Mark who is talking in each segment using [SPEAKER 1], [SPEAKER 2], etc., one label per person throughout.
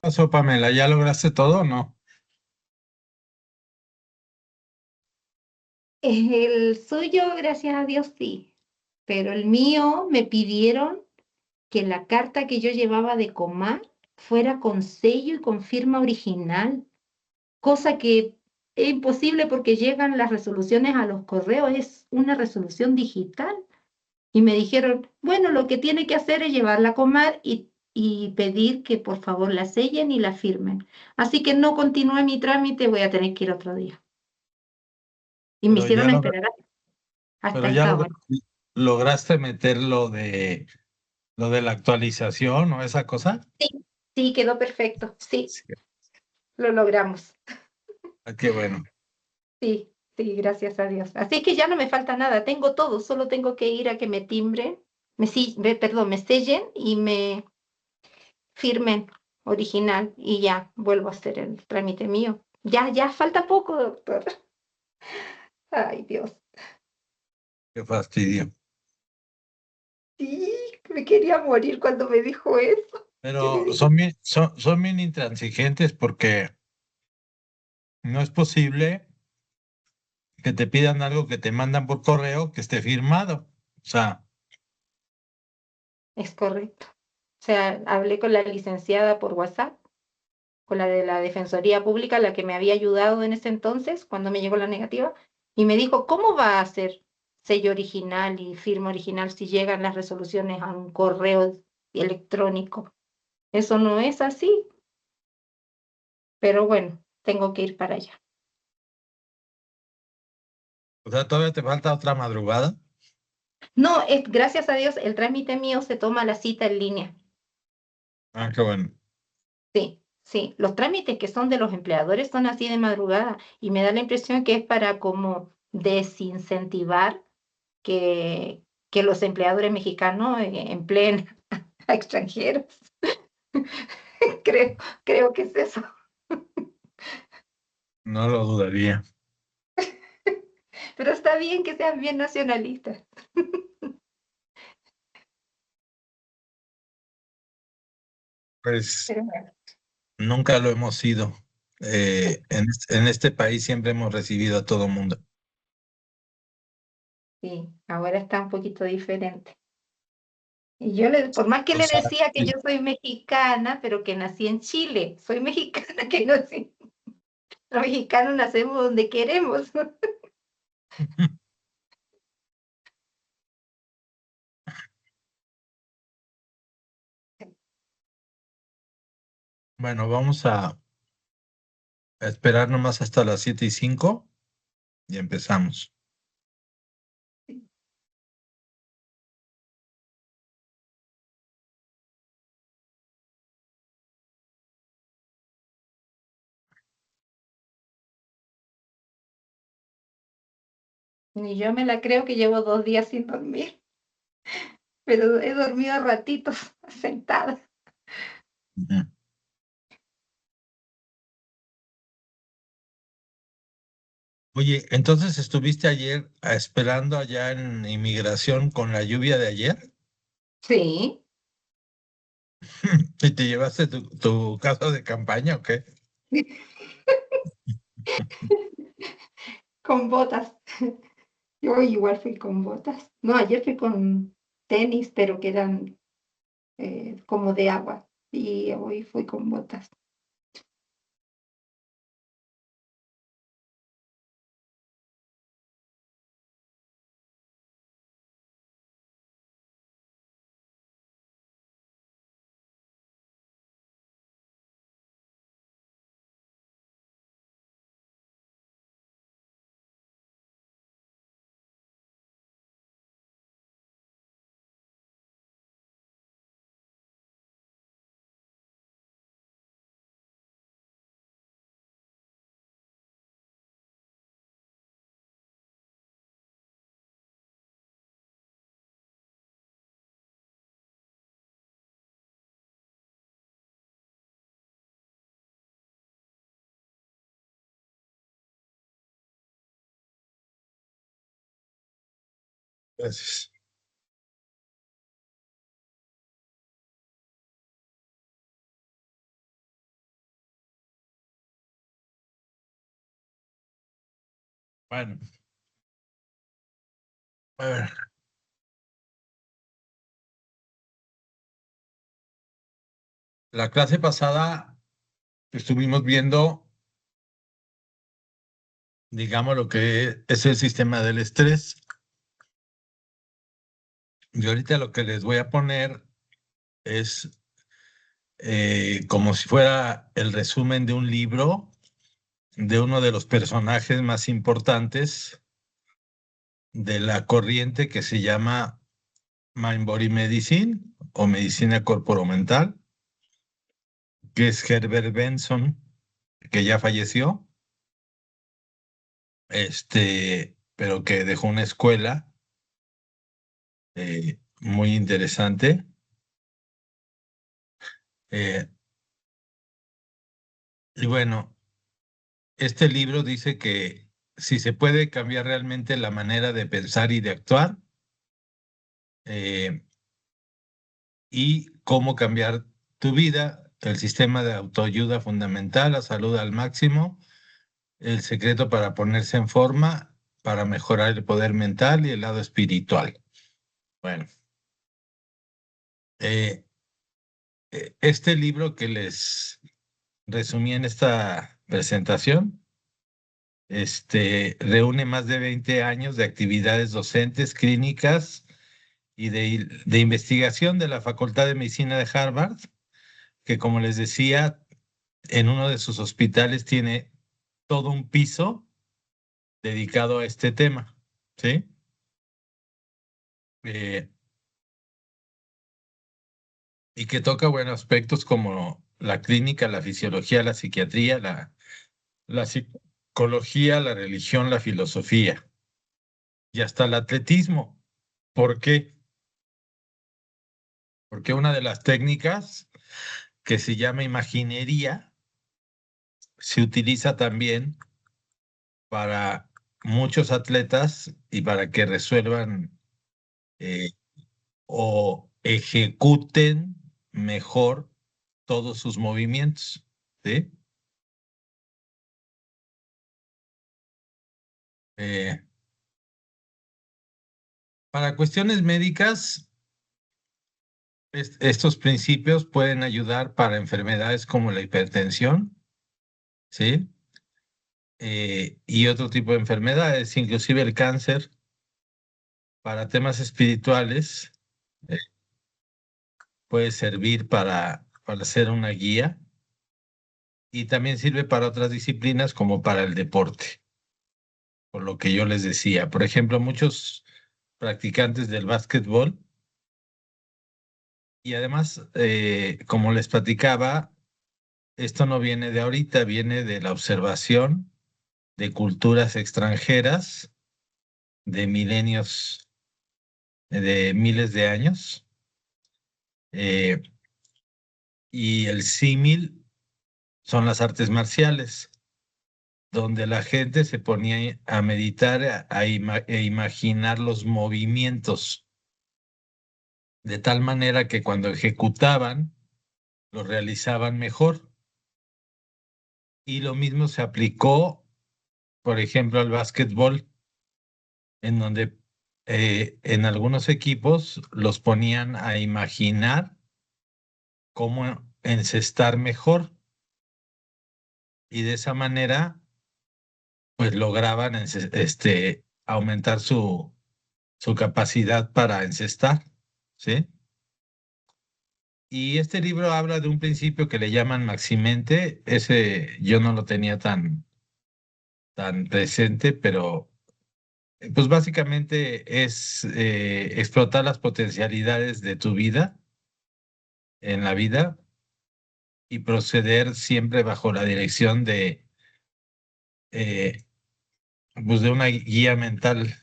[SPEAKER 1] Pasó, Pamela? ¿Ya lograste todo o no?
[SPEAKER 2] El suyo, gracias a Dios, sí, pero el mío me pidieron que la carta que yo llevaba de Comar fuera con sello y con firma original, cosa que es imposible porque llegan las resoluciones a los correos, es una resolución digital. Y me dijeron, bueno, lo que tiene que hacer es llevarla a Comar y pedir que por favor la sellen y la firmen. Así que no continúe mi trámite, voy a tener que ir otro día. Y me
[SPEAKER 1] Pero ya
[SPEAKER 2] hicieron
[SPEAKER 1] lo,
[SPEAKER 2] esperar
[SPEAKER 1] pero
[SPEAKER 2] hasta
[SPEAKER 1] ya
[SPEAKER 2] esta hora.
[SPEAKER 1] lograste meter lo de la actualización o esa cosa.
[SPEAKER 2] Sí, sí, quedó perfecto. Sí,
[SPEAKER 1] Sí.
[SPEAKER 2] lo logramos.
[SPEAKER 1] Ah, qué bueno.
[SPEAKER 2] Sí, sí, gracias a Dios. Así que ya no me falta nada, tengo todo, solo tengo que ir a que me timbren, perdón, me sellen y me firmen original y ya vuelvo a hacer el trámite mío. Ya, ya falta poco, doctor. Ay, Dios.
[SPEAKER 1] Qué fastidio.
[SPEAKER 2] Sí, me quería morir cuando me dijo eso. Que me
[SPEAKER 1] Pero
[SPEAKER 2] dijo,
[SPEAKER 1] son bien intransigentes porque no es posible que te pidan algo que te mandan por correo que esté firmado. O sea,
[SPEAKER 2] es correcto. O sea, hablé con la licenciada por WhatsApp, con la de la Defensoría Pública, la que me había ayudado en ese entonces, cuando me llegó la negativa, y me dijo, ¿cómo va a ser sello original y firma original si llegan las resoluciones a un correo electrónico? Eso no es así, pero bueno, tengo que ir para allá.
[SPEAKER 1] todavía te falta otra madrugada.
[SPEAKER 2] No, gracias a Dios, el trámite mío se toma la cita en línea.
[SPEAKER 1] Ah, qué bueno.
[SPEAKER 2] Sí, sí, los trámites que son de los empleadores son así de madrugada y me da la impresión que es para como desincentivar que los empleadores mexicanos empleen a extranjeros. Creo, creo que es eso.
[SPEAKER 1] No lo dudaría.
[SPEAKER 2] Pero está bien que sean bien nacionalistas.
[SPEAKER 1] Pues
[SPEAKER 2] Pero bueno,
[SPEAKER 1] nunca lo hemos sido. En este país siempre hemos recibido a todo mundo.
[SPEAKER 2] sí, ahora está un poquito diferente. Y yo, por más que
[SPEAKER 1] O
[SPEAKER 2] le
[SPEAKER 1] sea,
[SPEAKER 2] decía que
[SPEAKER 1] sí.
[SPEAKER 2] yo soy mexicana, pero que nací en Chile, soy mexicana que nací. Los mexicanos nacemos donde queremos.
[SPEAKER 1] Bueno, vamos a esperar nomás hasta las 7:05 y empezamos.
[SPEAKER 2] Ni yo me la creo que llevo 2 días sin dormir, pero he dormido a ratitos sentada.
[SPEAKER 1] Ujú. Oye, entonces estuviste ayer esperando allá en inmigración con la lluvia de ayer
[SPEAKER 2] Sí,
[SPEAKER 1] y te llevaste tu casa de campaña, ¿o qué?
[SPEAKER 2] con botas. Yo igual fui con botas. No, ayer fui con tenis, pero que eran como de agua. Y hoy fui con botas.
[SPEAKER 1] Gracias. Bueno, a ver, la clase pasada estuvimos viendo, digamos, lo que es el sistema del estrés. Y ahorita lo que les voy a poner es como si fuera el resumen de un libro de uno de los personajes más importantes de la corriente que se llama Mind Body Medicine o medicina corporomental, que es Herbert Benson, que ya falleció, pero que dejó una escuela muy interesante. Eh, y bueno, este libro dice que si se puede cambiar realmente la manera de pensar y de actuar, eh, y cómo cambiar tu vida, el sistema de autoayuda fundamental, la salud al máximo, el secreto para ponerse en forma, para mejorar el poder mental y el lado espiritual. Bueno, eh, este libro que les resumí en esta presentación, reúne más de 20 años de actividades docentes, clínicas y de investigación de la Facultad de Medicina de Harvard, que como les decía, en uno de sus hospitales tiene todo un piso dedicado a este tema, ¿sí? Eh, y que toca, bueno, aspectos como la clínica, la fisiología, la psiquiatría, la psicología, la religión, la filosofía y hasta el atletismo. ¿Por qué? Porque una de las técnicas que se llama imaginería se utiliza también para muchos atletas y para que resuelvan eh, o ejecuten mejor todos sus movimientos, ¿sí? Eh, para cuestiones médicas, estos principios pueden ayudar para enfermedades como la hipertensión, ¿sí? Y otro tipo de enfermedades, inclusive el cáncer. Para temas espirituales, eh, puede servir para ser una guía y también sirve para otras disciplinas como para el deporte, por lo que yo les decía. Por ejemplo, muchos practicantes del básquetbol y además, como les platicaba, esto no viene de ahorita, viene de la observación de culturas extranjeras de milenios, de miles de años. eh, y el símil son las artes marciales, donde la gente se ponía a meditar, e imaginar los movimientos, de tal manera que cuando ejecutaban, lo realizaban mejor. Y lo mismo se aplicó, por ejemplo, al básquetbol, en donde en algunos equipos los ponían a imaginar cómo encestar mejor y de esa manera pues lograban aumentar su capacidad para encestar, ¿sí? Y este libro habla de un principio que le llaman maximente, ese yo no lo tenía tan presente, pero pues básicamente es explotar las potencialidades de tu vida en la vida y proceder siempre bajo la dirección eh, pues de una guía mental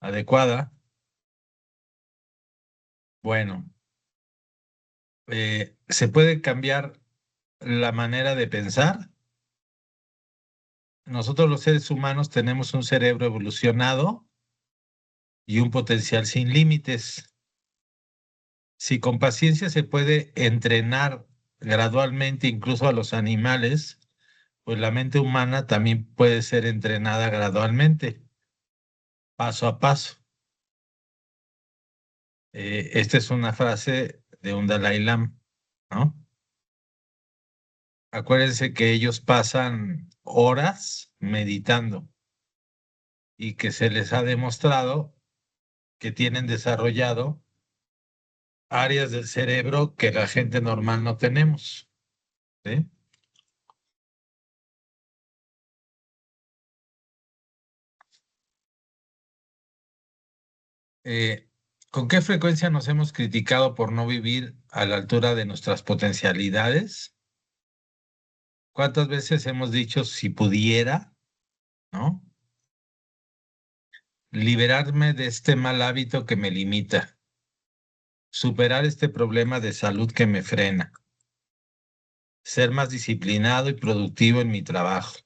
[SPEAKER 1] adecuada. Bueno, se puede cambiar la manera de pensar. Nosotros los seres humanos tenemos un cerebro evolucionado y un potencial sin límites. Si con paciencia se puede entrenar gradualmente incluso a los animales pues la mente humana también puede ser entrenada gradualmente, paso a paso. Esta es una frase de un Dalai Lama, ¿no? Acuérdense que ellos pasan horas meditando y que se les ha demostrado que tienen desarrollado áreas del cerebro que la gente normal no tenemos, ¿sí? Eh, ¿Con qué frecuencia nos hemos criticado por no vivir a la altura de nuestras potencialidades? ¿Cuántas veces hemos dicho si pudiera, ¿no? Liberarme de este mal hábito que me limita, superar este problema de salud que me frena, ser más disciplinado y productivo en mi trabajo,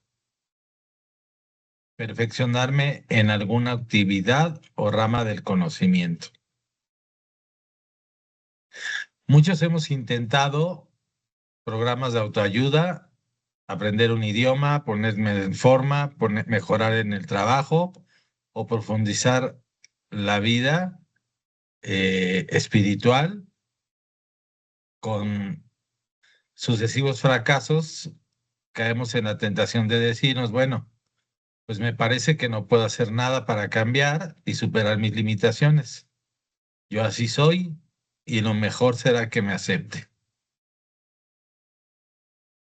[SPEAKER 1] perfeccionarme en alguna actividad o rama del conocimiento? Muchos hemos intentado programas de autoayuda, aprender un idioma, ponerme en forma, mejorar en el trabajo o profundizar la vida espiritual. Con sucesivos fracasos, caemos en la tentación de decirnos, bueno, pues me parece que no puedo hacer nada para cambiar y superar mis limitaciones. Yo así soy y lo mejor será que me acepte.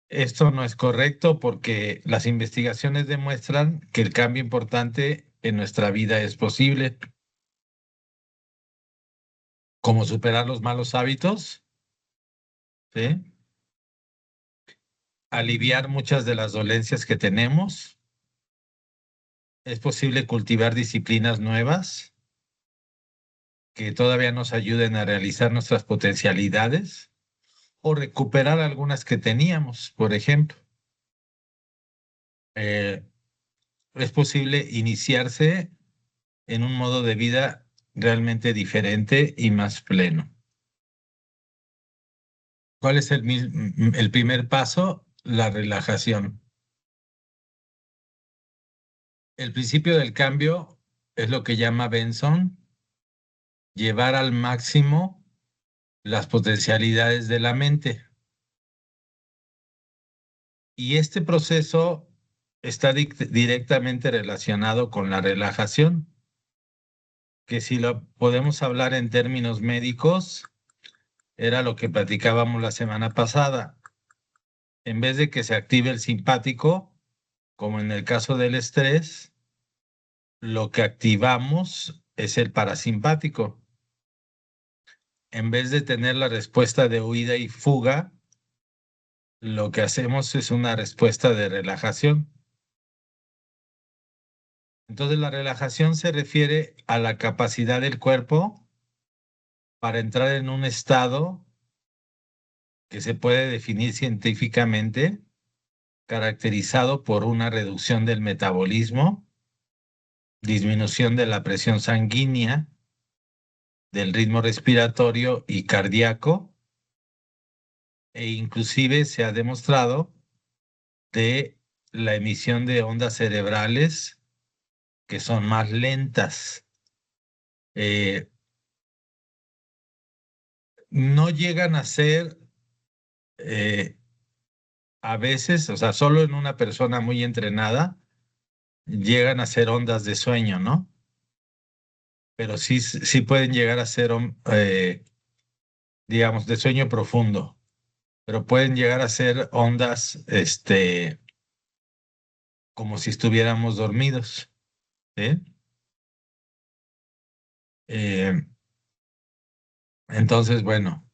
[SPEAKER 1] Esto no es correcto porque las investigaciones demuestran que el cambio importante en nuestra vida es posible, como superar los malos hábitos, ¿sí? Aliviar muchas de las dolencias que tenemos. Es posible cultivar disciplinas nuevas que todavía nos ayuden a realizar nuestras potencialidades o recuperar algunas que teníamos, por ejemplo. Eh, es posible iniciarse en un modo de vida realmente diferente y más pleno. ¿Cuál es el primer paso? La relajación. El principio del cambio es lo que llama Benson, llevar al máximo las potencialidades de la mente. Y este proceso está directamente relacionado con la relajación, que si lo podemos hablar en términos médicos, era lo que platicábamos la semana pasada. En vez de que se active el simpático, como en el caso del estrés, lo que activamos es el parasimpático. En vez de tener la respuesta de huida y fuga, lo que hacemos es una respuesta de relajación. Entonces, la relajación se refiere a la capacidad del cuerpo para entrar en un estado que se puede definir científicamente, caracterizado por una reducción del metabolismo, disminución de la presión sanguínea, del ritmo respiratorio y cardíaco, e inclusive se ha demostrado de la emisión de ondas cerebrales que son más lentas. Eh, no llegan a ser eh, a veces, o sea, solo en una persona muy entrenada, llegan a ser ondas de sueño, ¿no? Pero sí, sí pueden llegar a ser, digamos, de sueño profundo, pero pueden llegar a ser ondas, como si estuviéramos dormidos, ¿sí? Eh, entonces, bueno,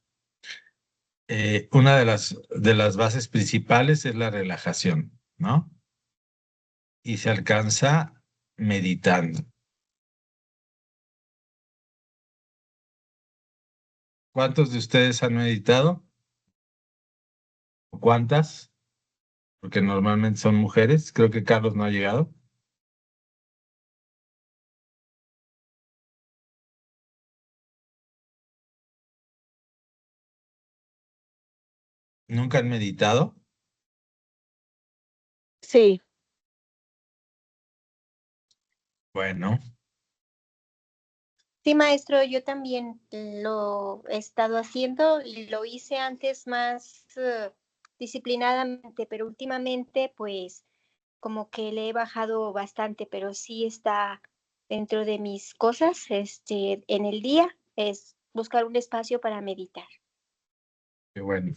[SPEAKER 1] una de las bases principales es la relajación, ¿no? Y se alcanza meditando. ¿Cuántos de ustedes han meditado? ¿Cuántas? Porque normalmente son mujeres. Creo que Carlos no ha llegado. ¿Nunca han meditado?
[SPEAKER 3] Sí.
[SPEAKER 1] Bueno,
[SPEAKER 4] Sí, maestro, yo también lo he estado haciendo y lo hice antes más disciplinadamente, pero últimamente pues como que le he bajado bastante, pero sí está dentro de mis cosas, en el día es buscar un espacio para meditar.
[SPEAKER 1] qué bueno.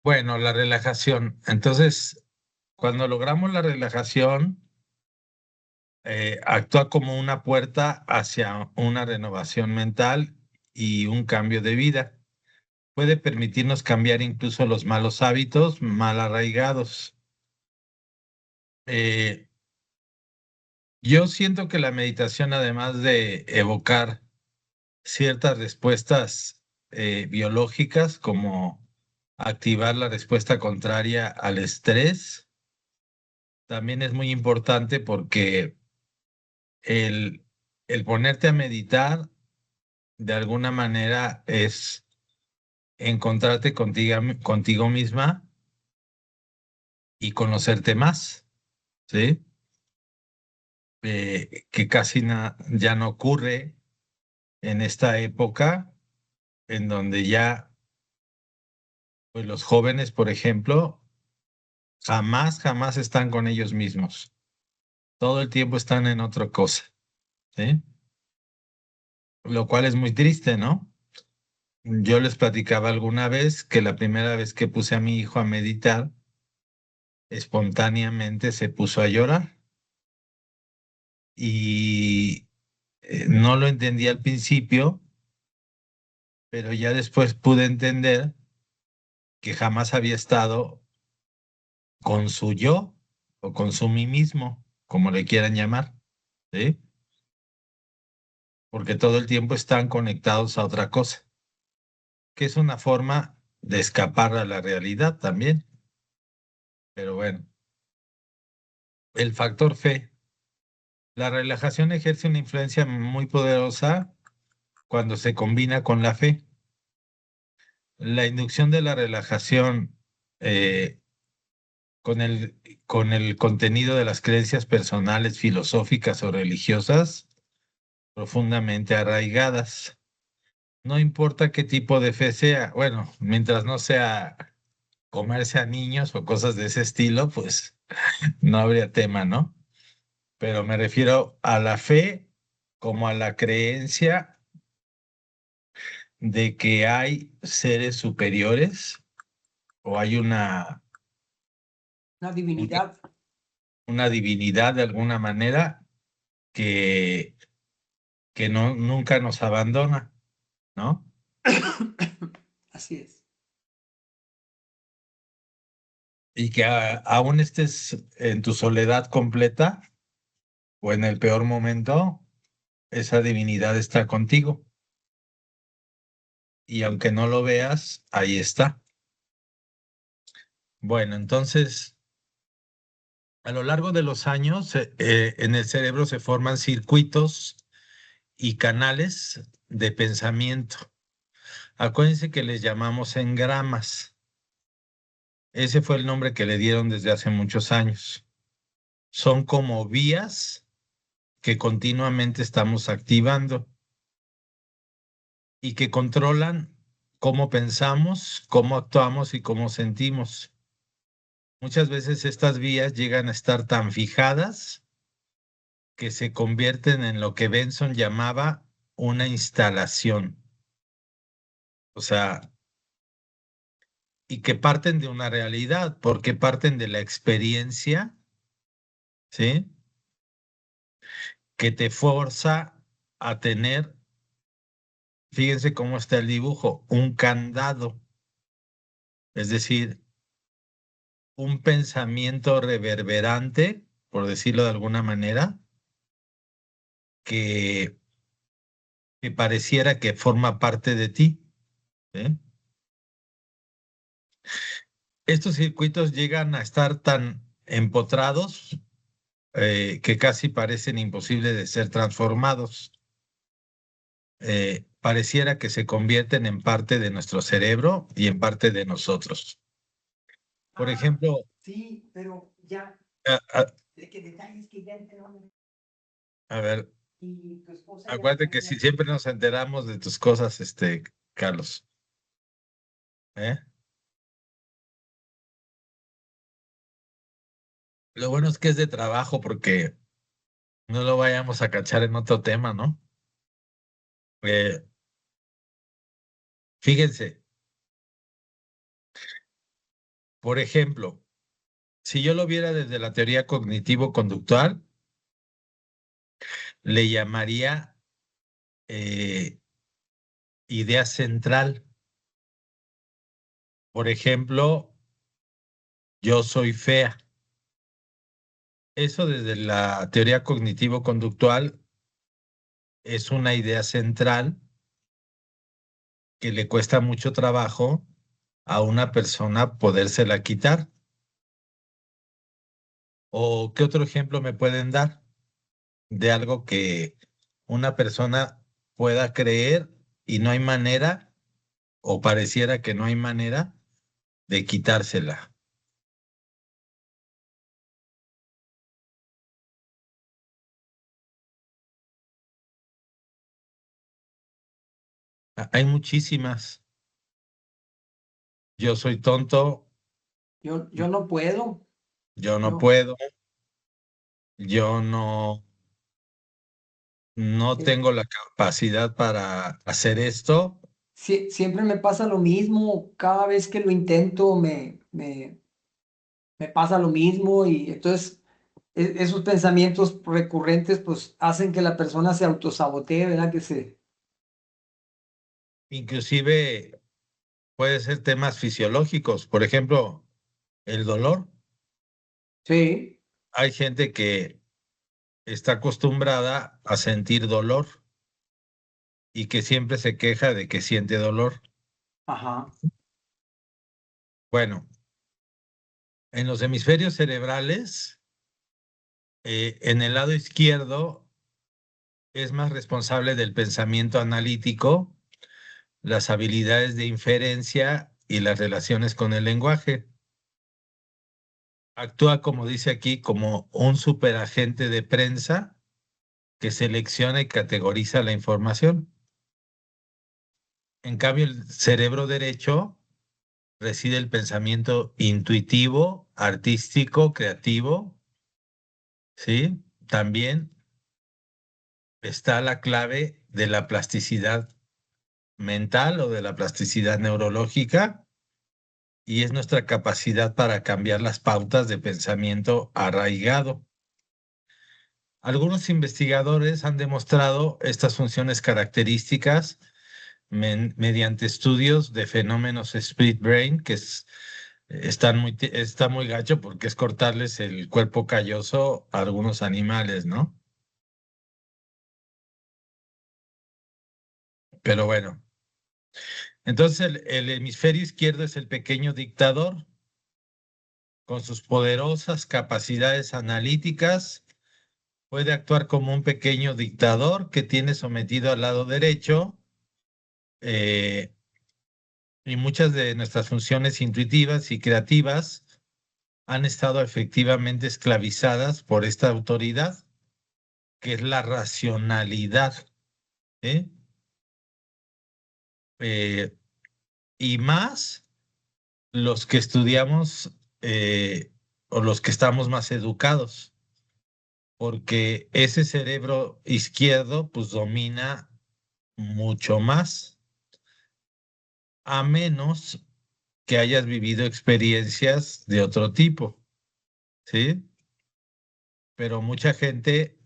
[SPEAKER 1] Bueno, la relajación. Entonces, cuando logramos la relajación, actúa como una puerta hacia una renovación mental y un cambio de vida. Puede permitirnos cambiar incluso los malos hábitos mal arraigados. Eh, yo siento que la meditación, además de evocar ciertas respuestas biológicas, como activar la respuesta contraria al estrés, también es muy importante porque el, el ponerte a meditar de alguna manera es encontrarte contigo misma y conocerte más, ¿sí? Que casi ya no ocurre en esta época en donde ya pues los jóvenes, por ejemplo, jamás están con ellos mismos. Todo el tiempo están en otra cosa, ¿sí? Lo cual es muy triste, ¿no? Yo les platicaba alguna vez que la primera vez que puse a mi hijo a meditar, espontáneamente se puso a llorar y no lo entendí al principio, pero ya después pude entender que jamás había estado con su yo o con su mí mismo, como le quieran llamar, ¿sí? Porque todo el tiempo están conectados a otra cosa, que es una forma de escapar a la realidad también. Pero bueno, el factor fe. La relajación ejerce una influencia muy poderosa cuando se combina con la fe. La inducción de la relajación eh, con con el contenido de las creencias personales, filosóficas o religiosas profundamente arraigadas. No importa qué tipo de fe sea, bueno, mientras no sea comerse a niños o cosas de ese estilo, pues no habría tema, ¿no? Pero me refiero a la fe como a la creencia de que hay seres superiores o hay
[SPEAKER 5] Una divinidad.
[SPEAKER 1] una divinidad de alguna manera que, que no, nunca nos abandona, ¿no?
[SPEAKER 5] Así es.
[SPEAKER 1] Y que aún estés en tu soledad completa o en el peor momento, esa divinidad está contigo. Y aunque no lo veas, ahí está. Bueno, entonces, a lo largo de los años, en el cerebro se forman circuitos y canales de pensamiento. Acuérdense que les llamamos engramas. Ese fue el nombre que le dieron desde hace muchos años. Son como vías que continuamente estamos activando y que controlan cómo pensamos, cómo actuamos y cómo sentimos. Muchas veces estas vías llegan a estar tan fijadas que se convierten en lo que Benson llamaba una instalación. O sea, y que parten de una realidad, porque parten de la experiencia, ¿sí? Que te forza a tener, fíjense cómo está el dibujo, un candado, es decir, un pensamiento reverberante, por decirlo de alguna manera, que, que pareciera que forma parte de ti, ¿sí? Estos circuitos llegan a estar tan empotrados que casi parecen imposibles de ser transformados. Pareciera que se convierten en parte de nuestro cerebro y en parte de nosotros. Por ejemplo,
[SPEAKER 5] Sí, pero ya,
[SPEAKER 1] A, a-
[SPEAKER 5] de que detalles que ya entraron
[SPEAKER 1] a ver,
[SPEAKER 5] y tu esposa ya
[SPEAKER 1] acuérdate que
[SPEAKER 5] traía.
[SPEAKER 1] si siempre nos enteramos de tus cosas, Carlos. ¿Eh? Lo bueno es que es de trabajo porque no lo vayamos a cachar en otro tema, ¿no? Eh, Fíjense, por ejemplo, si yo lo viera desde la teoría cognitivo-conductual, le llamaría eh, idea central. Por ejemplo, yo soy fea. Eso desde la teoría cognitivo-conductual es una idea central que le cuesta mucho trabajo a una persona podérsela quitar. ¿O qué otro ejemplo me pueden dar de algo que una persona pueda creer y no hay manera, o pareciera que no hay manera de quitársela? Hay muchísimas. Yo soy tonto,
[SPEAKER 5] Yo no puedo.
[SPEAKER 1] yo no
[SPEAKER 5] Yo,
[SPEAKER 1] puedo, yo no
[SPEAKER 5] eh,
[SPEAKER 1] tengo la capacidad para hacer esto.
[SPEAKER 5] siempre me pasa lo mismo. Cada vez que lo intento me pasa lo mismo y entonces esos pensamientos recurrentes pues hacen que la persona se autosabotee, ¿verdad? Que se...
[SPEAKER 1] Inclusive puede ser temas fisiológicos, por ejemplo, el dolor.
[SPEAKER 5] Sí,
[SPEAKER 1] Hay gente que está acostumbrada a sentir dolor y que siempre se queja de que siente dolor.
[SPEAKER 5] ajá,
[SPEAKER 1] Bueno, en los hemisferios cerebrales, en el lado izquierdo es más responsable del pensamiento analítico, las habilidades de inferencia y las relaciones con el lenguaje. Actúa, como dice aquí, como un superagente de prensa que selecciona y categoriza la información. En cambio, el cerebro derecho reside el pensamiento intuitivo, artístico, creativo, ¿sí? También está la clave de la plasticidad mental o de la plasticidad neurológica, y es nuestra capacidad para cambiar las pautas de pensamiento arraigado. Algunos investigadores han demostrado estas funciones características mediante estudios de fenómenos split brain, está muy gacho porque es cortarles el cuerpo calloso a algunos animales, ¿no? Pero bueno, entonces el hemisferio izquierdo es el pequeño dictador con sus poderosas capacidades analíticas. Puede actuar como un pequeño dictador que tiene sometido al lado derecho, eh, y muchas de nuestras funciones intuitivas y creativas han estado efectivamente esclavizadas por esta autoridad, que es la racionalidad, ¿eh? Eh, y más los que estudiamos, o los que estamos más educados, porque ese cerebro izquierdo pues domina mucho más, a menos que hayas vivido experiencias de otro tipo, ¿sí? Pero mucha gente,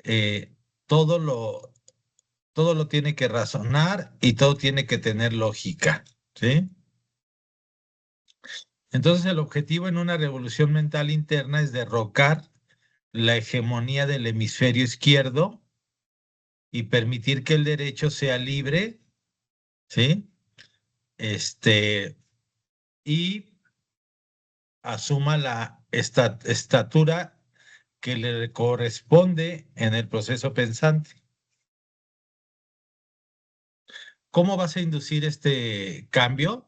[SPEAKER 1] eh, todo lo, todo lo tiene que razonar y todo tiene que tener lógica, ¿sí? Entonces el objetivo en una revolución mental interna es derrocar la hegemonía del hemisferio izquierdo y permitir que el derecho sea libre, ¿sí? Este, y asuma la estatura que le corresponde en el proceso pensante. ¿Cómo vas a inducir este cambio?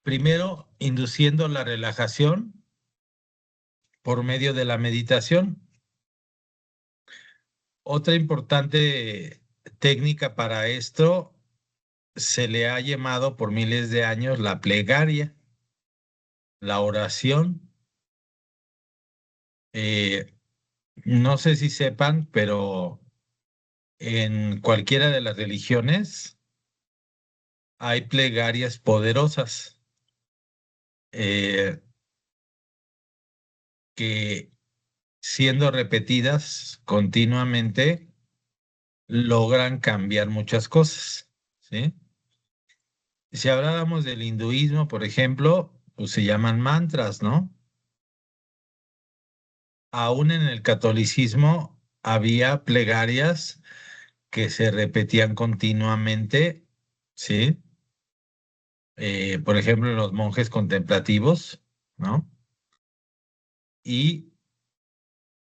[SPEAKER 1] Primero, induciendo la relajación por medio de la meditación. Otra importante técnica para esto se le ha llamado por miles de años la plegaria, la oración. No sé si sepan, pero en cualquiera de las religiones hay plegarias poderosas eh, que siendo repetidas continuamente logran cambiar muchas cosas, ¿sí? Si habláramos del hinduismo, por ejemplo, pues se llaman mantras, ¿no? Aún en el catolicismo había plegarias que se repetían continuamente, ¿sí? Por ejemplo, en los monjes contemplativos, ¿no? Y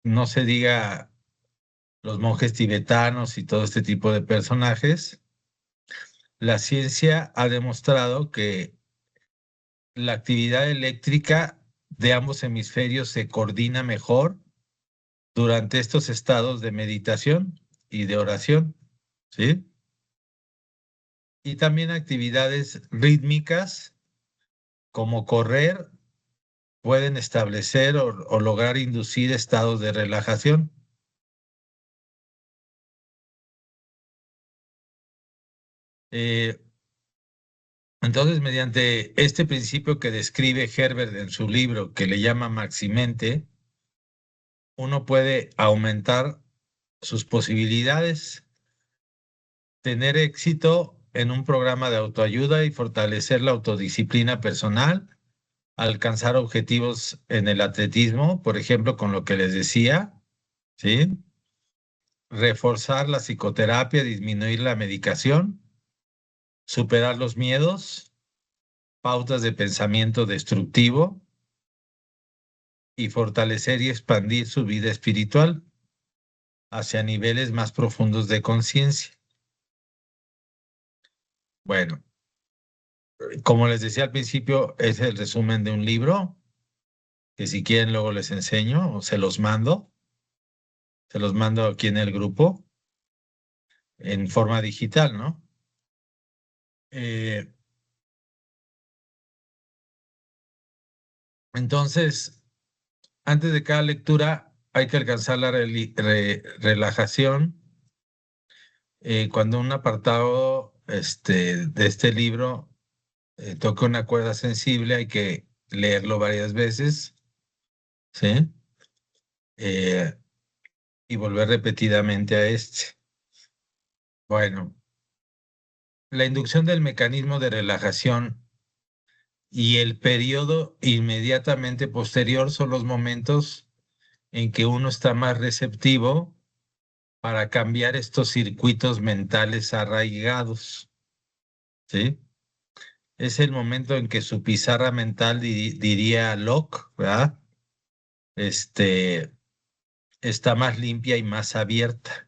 [SPEAKER 1] no se diga los monjes tibetanos y todo este tipo de personajes, la ciencia ha demostrado que la actividad eléctrica de ambos hemisferios se coordina mejor durante estos estados de meditación y de oración, ¿sí? Y también actividades rítmicas como correr pueden establecer o lograr inducir estados de relajación. Eh, entonces, mediante este principio que describe Herbert en su libro, que le llama Maximente, uno puede aumentar sus posibilidades, tener éxito en un programa de autoayuda y fortalecer la autodisciplina personal, alcanzar objetivos en el atletismo, por ejemplo, con lo que les decía, ¿sí? Reforzar la psicoterapia, disminuir la medicación, superar los miedos, pautas de pensamiento destructivo y fortalecer y expandir su vida espiritual hacia niveles más profundos de conciencia. Bueno, como les decía al principio, es el resumen de un libro que si quieren luego les enseño o se los mando aquí en el grupo en forma digital, ¿no? Eh, entonces, antes de cada lectura hay que alcanzar la relajación. Cuando un apartado de este libro toca una cuerda sensible, hay que leerlo varias veces, ¿sí? Eh, y volver repetidamente a este. Bueno, la inducción del mecanismo de relajación y el periodo inmediatamente posterior son los momentos en que uno está más receptivo para cambiar estos circuitos mentales arraigados, ¿sí? Es el momento en que su pizarra mental, diría Locke, ¿verdad? Está más limpia y más abierta.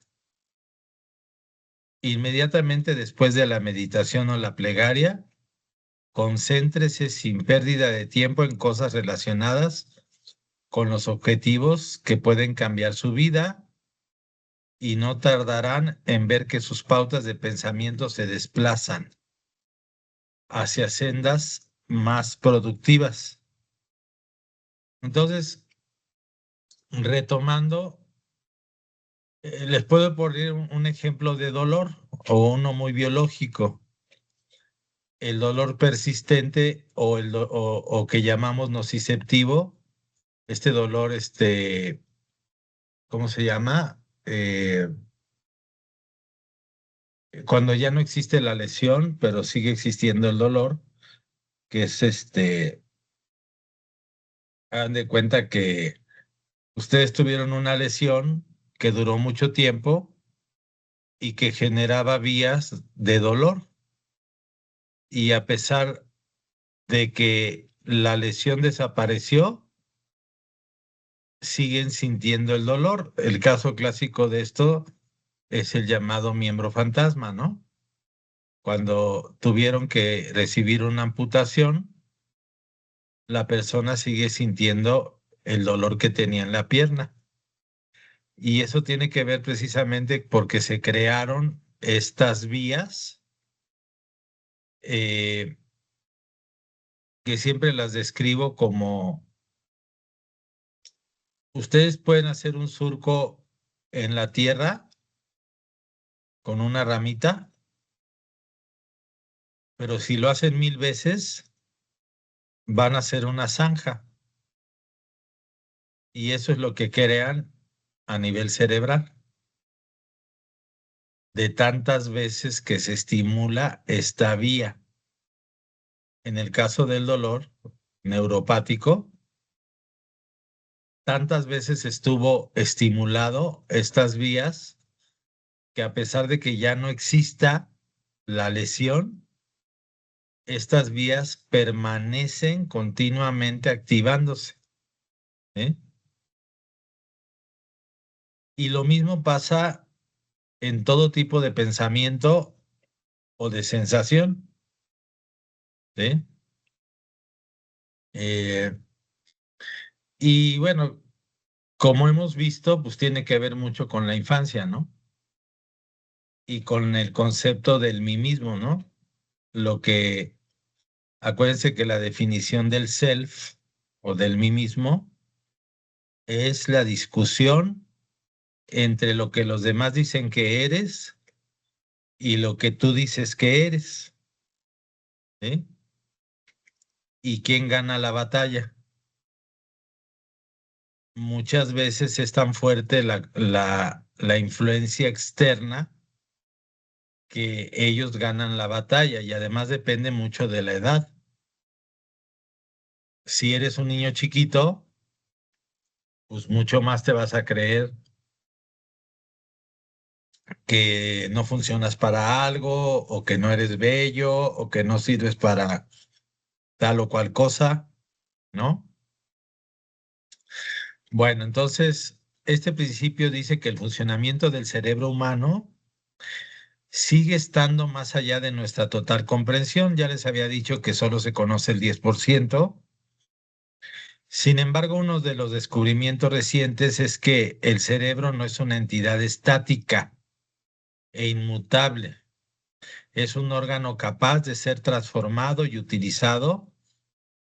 [SPEAKER 1] Inmediatamente después de la meditación o la plegaria, concéntrese sin pérdida de tiempo en cosas relacionadas con los objetivos que pueden cambiar su vida y no tardarán en ver que sus pautas de pensamiento se desplazan hacia sendas más productivas. Entonces, retomando, les puedo poner un ejemplo de dolor o uno muy biológico. El dolor persistente o que llamamos nociceptivo, este dolor, ¿cómo se llama? Cuando ya no existe la lesión, pero sigue existiendo el dolor, que es hagan de cuenta que ustedes tuvieron una lesión que duró mucho tiempo y que generaba vías de dolor. Y a pesar de que la lesión desapareció, siguen sintiendo el dolor. El caso clásico de esto es el llamado miembro fantasma, ¿no? Cuando tuvieron que recibir una amputación, la persona sigue sintiendo el dolor que tenía en la pierna. Y eso tiene que ver precisamente porque se crearon estas vías eh, que siempre las describo como ustedes pueden hacer un surco en la tierra con una ramita, pero si lo hacen 1000 veces, van a hacer una zanja. Y eso es lo que crean a nivel cerebral, de tantas veces que se estimula esta vía. En el caso del dolor neuropático, tantas veces estuvo estimulado estas vías que a pesar de que ya no exista la lesión, estas vías permanecen continuamente activándose, ¿eh? Y lo mismo pasa en todo tipo de pensamiento o de sensación, ¿sí? Eh, y bueno, como hemos visto, pues tiene que ver mucho con la infancia, ¿no? Y con el concepto del mí mismo, ¿no? Lo que, acuérdense que la definición del self o del mí mismo es la discusión entre lo que los demás dicen que eres y lo que tú dices que eres, ¿sí? ¿Y quién gana la batalla? Muchas veces es tan fuerte la influencia externa que ellos ganan la batalla y además depende mucho de la edad. Si eres un niño chiquito, pues mucho más te vas a creer que no funcionas para algo o que no eres bello o que no sirves para tal o cual cosa, ¿no? Bueno, entonces, este principio dice que el funcionamiento del cerebro humano sigue estando más allá de nuestra total comprensión. Ya les había dicho que solo se conoce el 10%. Sin embargo, uno de los descubrimientos recientes es que el cerebro no es una entidad estática e inmutable. Es un órgano capaz de ser transformado y utilizado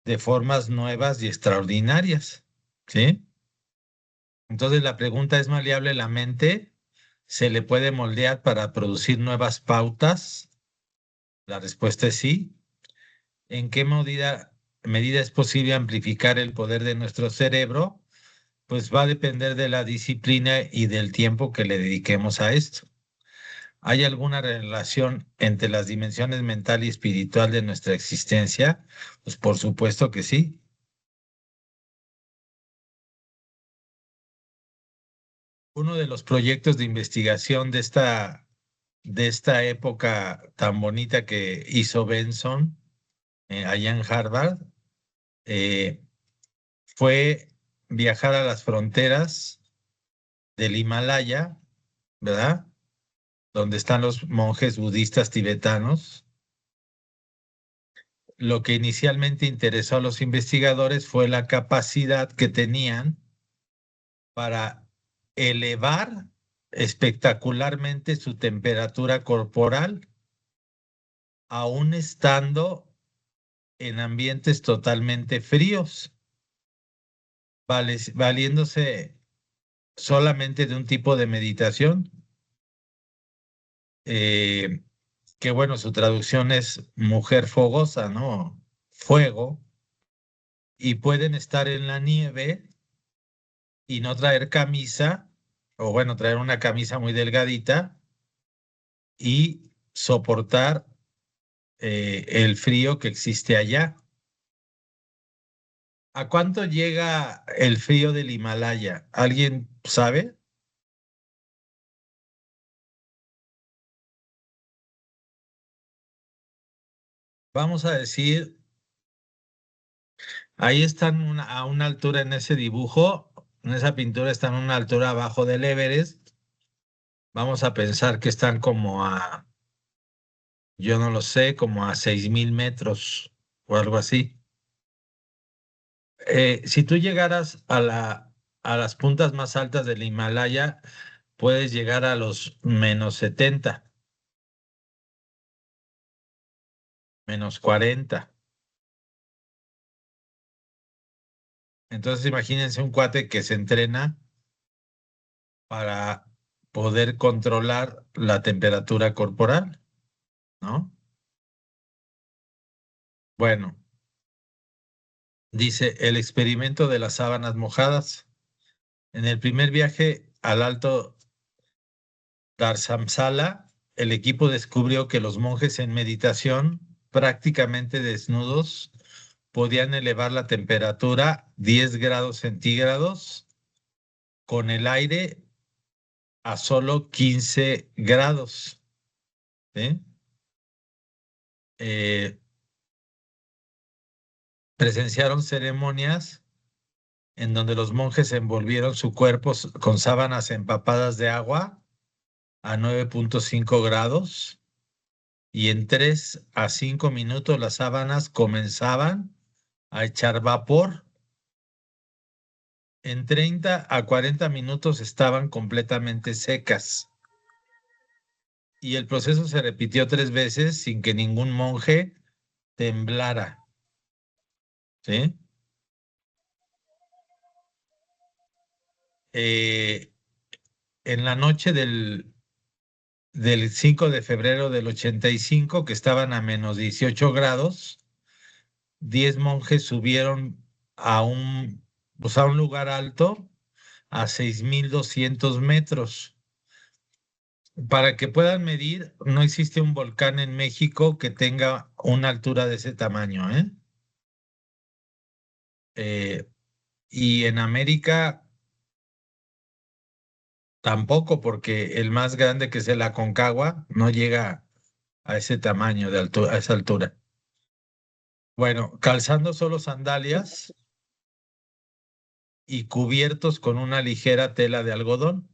[SPEAKER 1] de formas nuevas y extraordinarias. ¿Sí? Entonces la pregunta es maleable la mente, ¿se le puede moldear para producir nuevas pautas? La respuesta es sí. ¿En qué medida es posible amplificar el poder de nuestro cerebro? Pues va a depender de la disciplina y del tiempo que le dediquemos a esto. ¿Hay alguna relación entre las dimensiones mental y espiritual de nuestra existencia? Pues por supuesto que sí. Uno de los proyectos de investigación de esta época tan bonita que hizo Benson allá en Harvard eh, fue viajar a las fronteras del Himalaya, ¿verdad? Donde están los monjes budistas tibetanos. Lo que inicialmente interesó a los investigadores fue la capacidad que tenían para elevar espectacularmente su temperatura corporal, aún estando en ambientes totalmente fríos, valiéndose solamente de un tipo de meditación, eh, que bueno, su traducción es mujer fogosa, ¿no? Fuego, y pueden estar en la nieve y no traer camisa, o bueno, traer una camisa muy delgadita y soportar el frío que existe allá. ¿A cuánto llega el frío del Himalaya? ¿Alguien sabe? Vamos a decir, ahí están a una altura en ese dibujo, en esa pintura están a una altura abajo del Everest. Vamos a pensar que están como yo no lo sé, como a 6000 metros o algo así. Si tú llegaras a las puntas más altas del Himalaya, puedes llegar a los -70, -40. Entonces imagínense un cuate que se entrena para poder controlar la temperatura corporal, ¿no? Bueno, dice el experimento de las sábanas mojadas. En el primer viaje al Alto Dharamsala, el equipo descubrió que los monjes en meditación, prácticamente desnudos, podían elevar la temperatura 10 grados centígrados con el aire a solo 15 grados. ¿Sí? Eh, Presenciaron ceremonias en donde los monjes envolvieron su cuerpo con sábanas empapadas de agua a 9,5 grados y en 3 a 5 minutos las sábanas comenzaban a echar vapor. En 30 a 40 minutos estaban completamente secas y el proceso se repitió 3 veces sin que ningún monje temblara. ¿Sí? Eh, en la noche del 5 de febrero del 85, que estaban a -18 grados, 10 monjes subieron a pues a un lugar alto a 6,200 metros. Para que puedan medir, no existe un volcán en México que tenga una altura de ese tamaño, ¿eh? Eh, y en América tampoco, porque el más grande, que es el Aconcagua, no llega a ese tamaño de altura, a esa altura. Bueno, calzando solo sandalias y cubiertos con una ligera tela de algodón.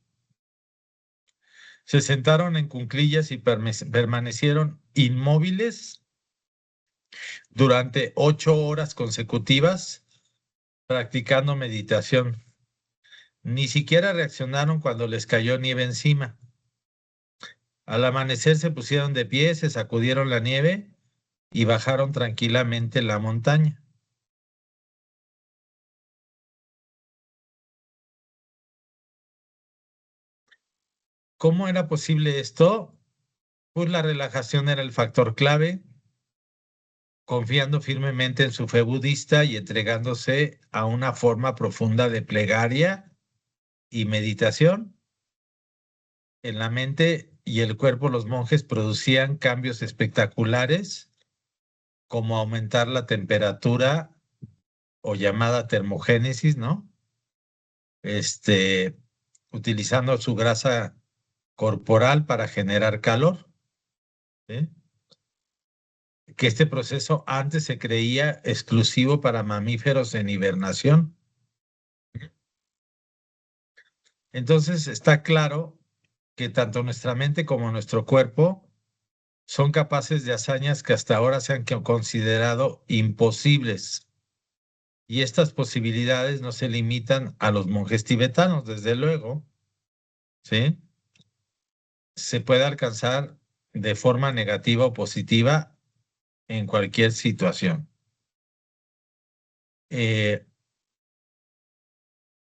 [SPEAKER 1] Se sentaron en cuclillas y permanecieron inmóviles durante 8 horas consecutivas practicando meditación. Ni siquiera reaccionaron cuando les cayó nieve encima. Al amanecer se pusieron de pie, se sacudieron la nieve y bajaron tranquilamente la montaña. ¿Cómo era posible esto? Pues la relajación era el factor clave, confiando firmemente en su fe budista y entregándose a una forma profunda de plegaria y meditación. En la mente y el cuerpo, los monjes producían cambios espectaculares, como aumentar la temperatura o llamada termogénesis, ¿no? Este, utilizando su grasa corporal para generar calor, ¿sí? Que este proceso antes se creía exclusivo para mamíferos en hibernación. Entonces está claro que tanto nuestra mente como nuestro cuerpo son capaces de hazañas que hasta ahora se han considerado imposibles. Y estas posibilidades no se limitan a los monjes tibetanos, desde luego, ¿sí? Se puede alcanzar de forma negativa o positiva en cualquier situación. Eh,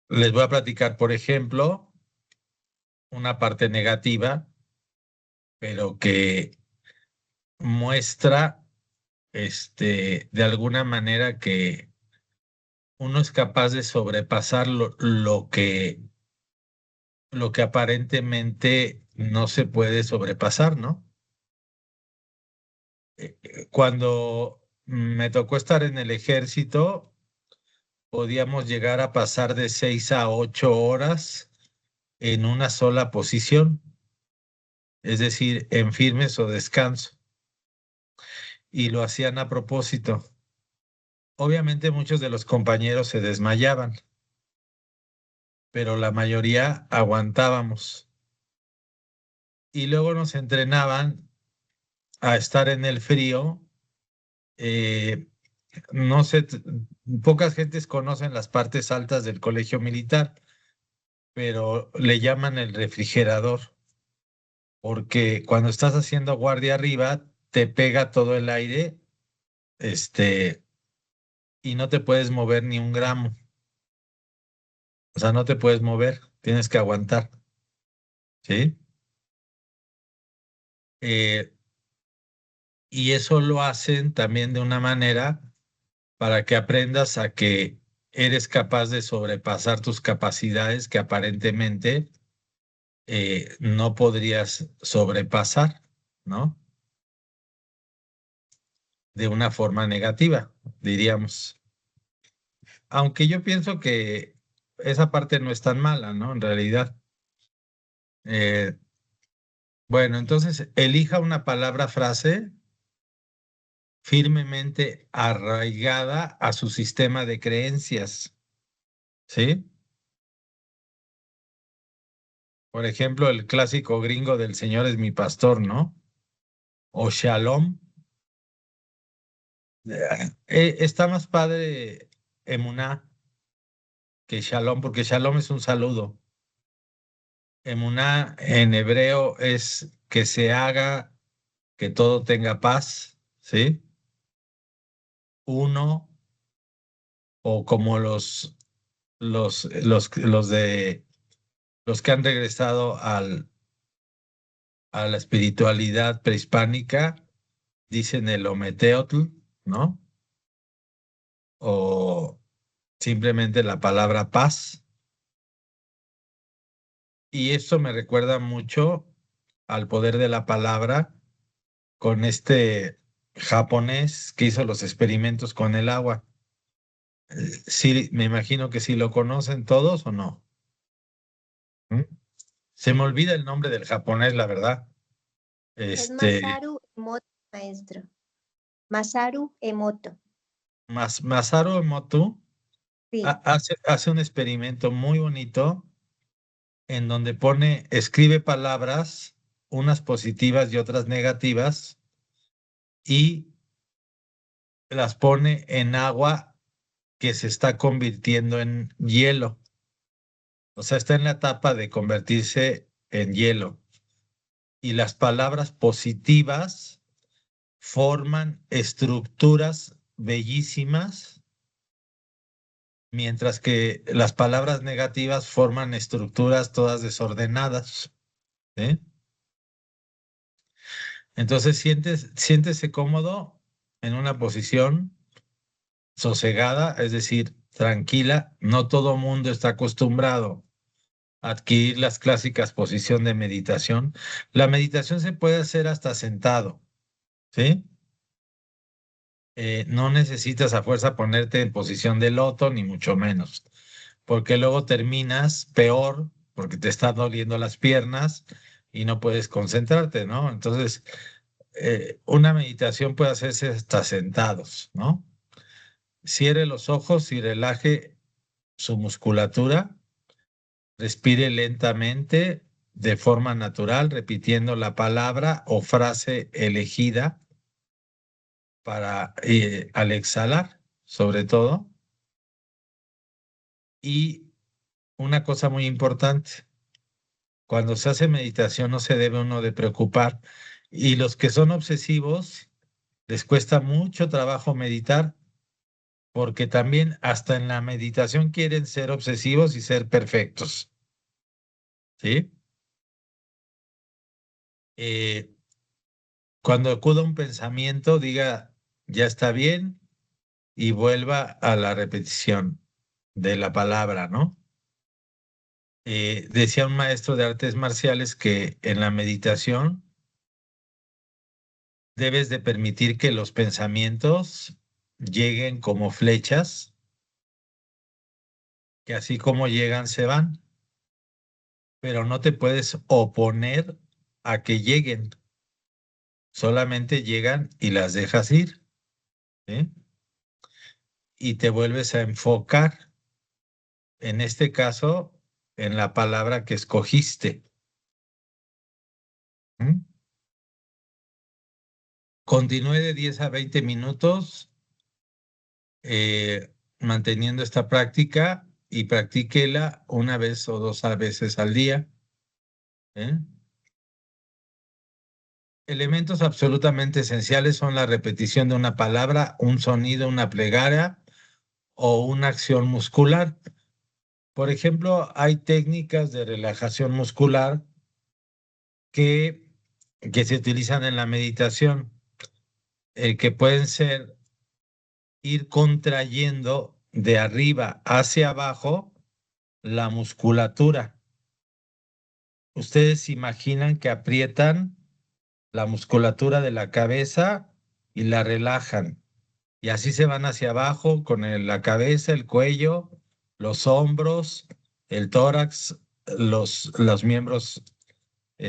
[SPEAKER 1] Les voy a platicar, por ejemplo, una parte negativa, pero que muestra, de alguna manera, que uno es capaz de sobrepasar lo que aparentemente no se puede sobrepasar, ¿no? Cuando me tocó estar en el ejército, podíamos llegar a pasar de 6 a 8 horas en una sola posición, es decir, en firmes o descanso, y lo hacían a propósito. Obviamente muchos de los compañeros se desmayaban, pero la mayoría aguantábamos. Y luego nos entrenaban a estar en el frío, eh, no sé, pocas gentes conocen las partes altas del colegio militar, pero le llaman el refrigerador, porque cuando estás haciendo guardia arriba, te pega todo el aire, este, y no te puedes mover ni un gramo. O sea, no te puedes mover, tienes que aguantar, ¿sí? Eh, y eso lo hacen también de una manera para que aprendas a que eres capaz de sobrepasar tus capacidades que aparentemente no podrías sobrepasar, ¿no? De una forma negativa, diríamos. Aunque yo pienso que esa parte no es tan mala, ¿no? En realidad. Eh, bueno, entonces elija una palabra frase firmemente arraigada a su sistema de creencias, ¿sí? Por ejemplo, el clásico gringo del Señor es mi pastor, ¿no? O Shalom. Está más padre Emuná que Shalom, porque Shalom es un saludo. Emuná en hebreo es que se haga, que todo tenga paz, ¿sí? Uno, o como los que han regresado a la espiritualidad prehispánica, dicen el Ometeotl, ¿no? O simplemente la palabra paz. Y esto me recuerda mucho al poder de la palabra con este japonés que hizo los experimentos con el agua. Sí, me imagino que sí lo conocen todos o no. ¿Mm? Se me olvida el nombre del japonés, la verdad.
[SPEAKER 4] Es
[SPEAKER 1] Este,
[SPEAKER 4] Masaru Emoto, maestro. Masaru Emoto.
[SPEAKER 1] Masaru Emoto
[SPEAKER 4] Sí.
[SPEAKER 1] hace un experimento muy bonito en donde escribe palabras, unas positivas y otras negativas, y las pone en agua que se está convirtiendo en hielo. O sea, está en la etapa de convertirse en hielo. Y las palabras positivas forman estructuras bellísimas, mientras que las palabras negativas forman estructuras todas desordenadas. ¿Sí? Entonces siéntese cómodo en una posición sosegada, es decir, tranquila. No todo mundo está acostumbrado a adquirir las clásicas posiciones de meditación. La meditación se puede hacer hasta sentado, ¿sí? No necesitas a fuerza ponerte en posición de loto, ni mucho menos, porque luego terminas peor porque te están doliendo las piernas y no puedes concentrarte, ¿no? Entonces, una meditación puede hacerse hasta sentados, ¿no? Cierre los ojos y relaje su musculatura, respire lentamente de forma natural, repitiendo la palabra o frase elegida al exhalar, sobre todo. Y una cosa muy importante, cuando se hace meditación no se debe uno de preocupar. Y los que son obsesivos, les cuesta mucho trabajo meditar, porque también hasta en la meditación quieren ser obsesivos y ser perfectos, ¿sí? Eh, Cuando acuda un pensamiento, diga, ya está bien, y vuelva a la repetición de la palabra, ¿no? Decía un maestro de artes marciales que en la meditación debes de permitir que los pensamientos lleguen como flechas, que así como llegan se van, pero no te puedes oponer a que lleguen, solamente llegan y las dejas ir, ¿sí? Y te vuelves a enfocar, en este caso, en la palabra que escogiste. ¿Mm? Continúe de 10 a 20 minutos manteniendo esta práctica y practíquela una vez o dos veces al día. ¿eh? Elementos absolutamente esenciales son la repetición de una palabra, un sonido, una plegaria o una acción muscular. Por ejemplo, hay técnicas de relajación muscular que, que se utilizan en la meditación, que pueden ser ir contrayendo de arriba hacia abajo la musculatura. Ustedes imaginan que aprietan la musculatura de la cabeza y la relajan. Y así se van hacia abajo con la cabeza, el cuello, los hombros, el tórax, los miembros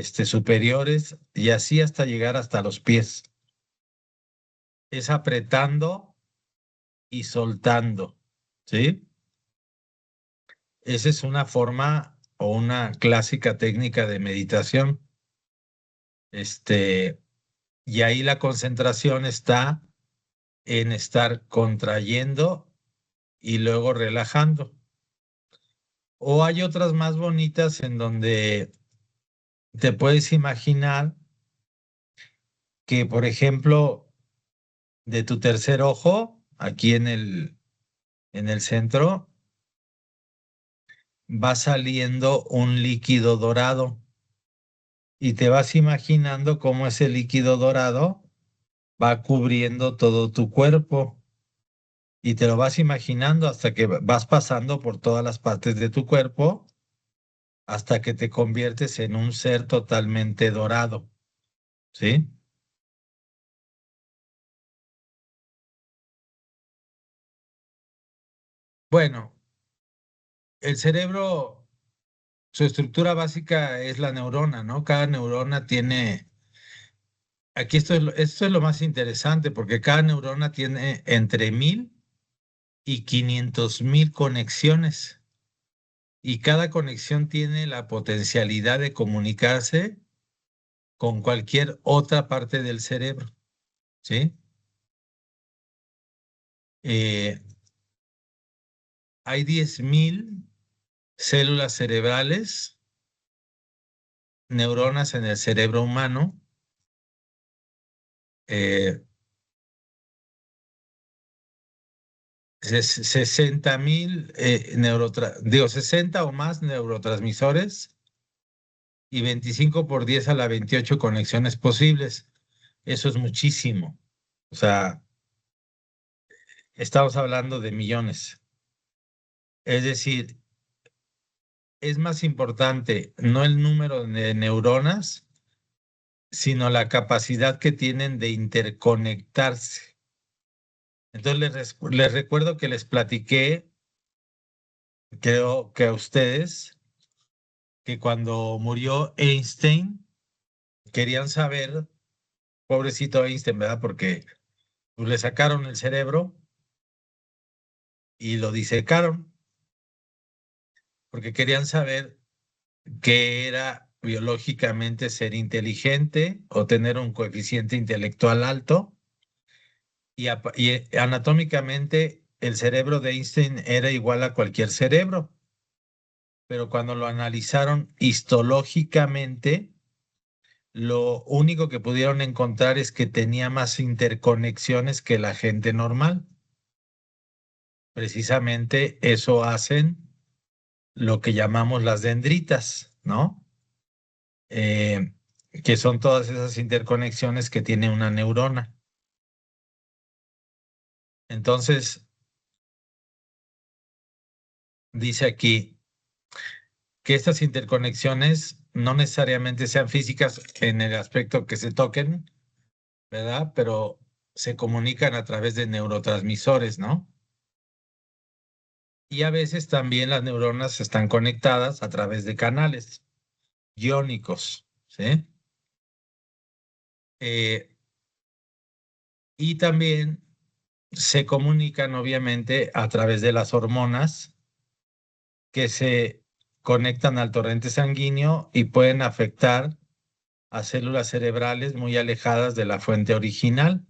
[SPEAKER 1] superiores y así hasta llegar hasta los pies. Es apretando y soltando, ¿sí? Esa es una forma o una clásica técnica de meditación. Y ahí la concentración está en estar contrayendo y luego relajando. O hay otras más bonitas en donde te puedes imaginar que, por ejemplo, de tu tercer ojo, aquí en el centro, va saliendo un líquido dorado y te vas imaginando cómo ese líquido dorado va cubriendo todo tu cuerpo y te lo vas imaginando hasta que vas pasando por todas las partes de tu cuerpo hasta que te conviertes en un ser totalmente dorado, ¿sí? Bueno, el cerebro, su estructura básica es la neurona, ¿no? Cada neurona tiene, aquí esto es lo más interesante, porque cada neurona tiene entre 1,000 y 500,000 conexiones, y cada conexión tiene la potencialidad de comunicarse con cualquier otra parte del cerebro, ¿sí? Eh, hay 10,000 células cerebrales, neuronas en el cerebro humano. eh, 60,000 60 o más neurotransmisores y 25 por 10 a la 28 conexiones posibles. Eso es muchísimo. O sea, estamos hablando de millones. Es decir, es más importante no el número de neuronas, sino la capacidad que tienen de interconectarse. Entonces les recuerdo que les platiqué, creo que a ustedes, que cuando murió Einstein, querían saber, pobrecito Einstein, ¿verdad? Porque pues, le sacaron el cerebro y lo disecaron, porque querían saber qué era biológicamente ser inteligente o tener un coeficiente intelectual alto. Y anatómicamente el cerebro de Einstein era igual a cualquier cerebro, pero cuando lo analizaron histológicamente, lo único que pudieron encontrar es que tenía más interconexiones que la gente normal. Precisamente eso hacen lo que llamamos las dendritas, ¿no? Eh, que son todas esas interconexiones que tiene una neurona. Entonces, dice aquí que estas interconexiones no necesariamente sean físicas en el aspecto que se toquen, ¿verdad? Pero se comunican a través de neurotransmisores, ¿no? Y a veces también las neuronas están conectadas a través de canales iónicos, ¿sí? Eh, y también se comunican obviamente a través de las hormonas que se conectan al torrente sanguíneo y pueden afectar a células cerebrales muy alejadas de la fuente original.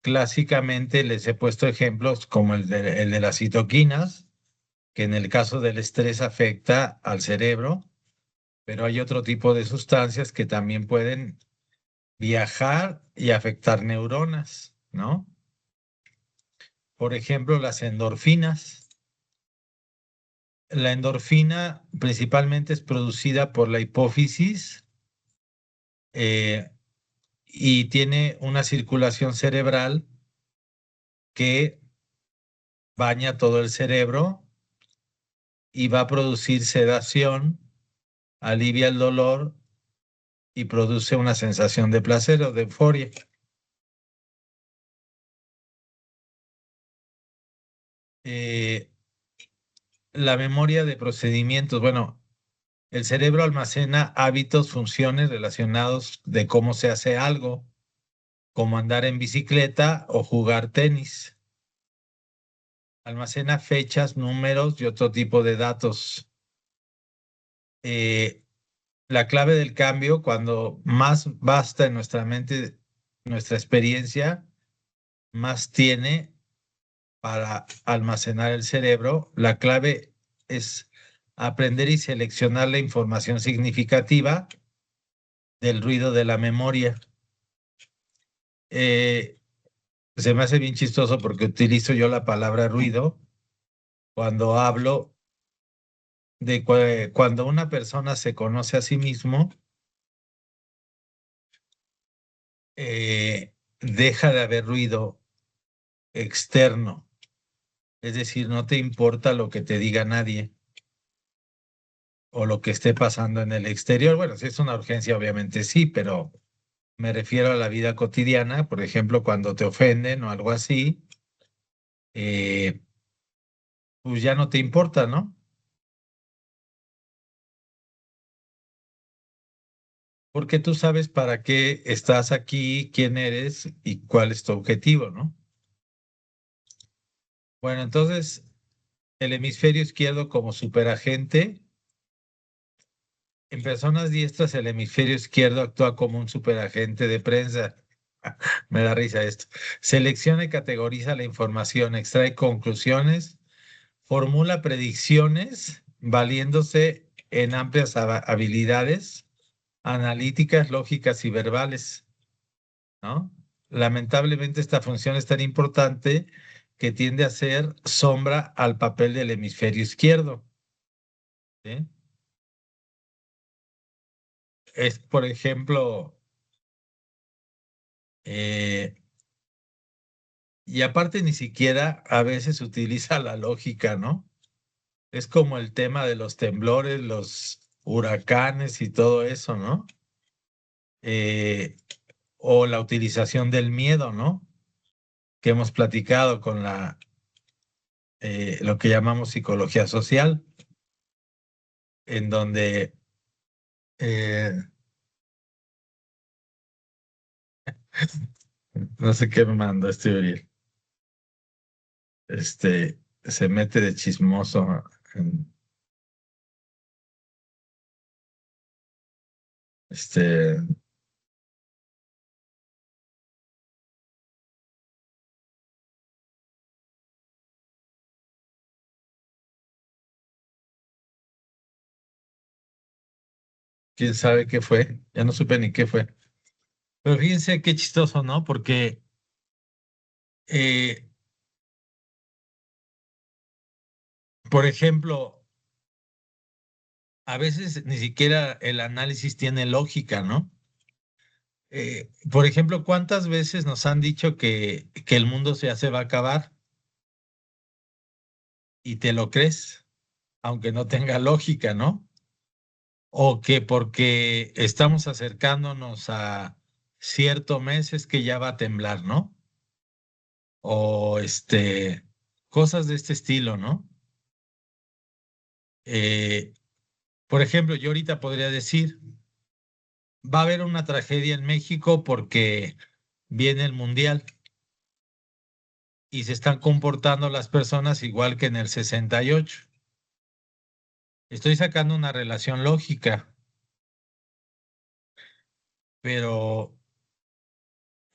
[SPEAKER 1] clásicamente les he puesto ejemplos como el de las citoquinas, que en el caso del estrés afecta al cerebro, pero hay otro tipo de sustancias que también pueden viajar y afectar neuronas, ¿no? Por ejemplo, las endorfinas. La endorfina principalmente es producida por la hipófisis eh, y tiene una circulación cerebral que baña todo el cerebro y va a producir sedación, alivia el dolor y produce una sensación de placer o de euforia. Eh, la memoria de procedimientos, bueno, el cerebro almacena hábitos, funciones relacionados de cómo se hace algo, como andar en bicicleta o jugar tenis. Almacena fechas, números y otro tipo de datos. Eh, la clave del cambio, cuando más basta en nuestra mente, nuestra experiencia, más tiene para almacenar el cerebro. La clave es aprender y seleccionar la información significativa del ruido de la memoria. Eh, Se me hace bien chistoso porque utilizo yo la palabra ruido cuando hablo de cuando una persona se conoce a sí mismo, deja de haber ruido externo. Es decir, no te importa lo que te diga nadie o lo que esté pasando en el exterior. Bueno, si es una urgencia, obviamente sí, pero me refiero a la vida cotidiana, por ejemplo, cuando te ofenden o algo así, eh, pues ya no te importa, ¿no? Porque tú sabes para qué estás aquí, quién eres y cuál es tu objetivo, ¿no? Bueno, entonces el hemisferio izquierdo como superagente. En personas diestras, el hemisferio izquierdo actúa como un superagente de prensa. Me da risa esto. Selecciona y categoriza la información, extrae conclusiones, formula predicciones, valiéndose en amplias habilidades analíticas, lógicas y verbales, ¿no? Lamentablemente, esta función es tan importante que tiende a ser sombra al papel del hemisferio izquierdo, ¿sí? Es, por ejemplo, eh, y aparte ni siquiera a veces utiliza la lógica, ¿no? Es como el tema de los temblores, los huracanes y todo eso, ¿no? Eh, o la utilización del miedo, ¿no? Que hemos platicado con lo que llamamos psicología social, en donde, eh, no sé qué me mandó este Uriel, se mete de chismoso. en- Este, quién sabe qué fue, ya no supe ni qué fue. Pero fíjense qué chistoso, ¿no? Porque Eh, por ejemplo, a veces ni siquiera el análisis tiene lógica, ¿no? Por ejemplo, ¿cuántas veces nos han dicho que el mundo ya se va a acabar y te lo crees, aunque no tenga lógica, ¿no? O que porque estamos acercándonos a cierto mes es que ya va a temblar, ¿no? O cosas de este estilo, ¿no? Eh, por ejemplo, yo ahorita podría decir, va a haber una tragedia en México porque viene el mundial y se están comportando las personas igual que en el 68. Estoy sacando una relación lógica, pero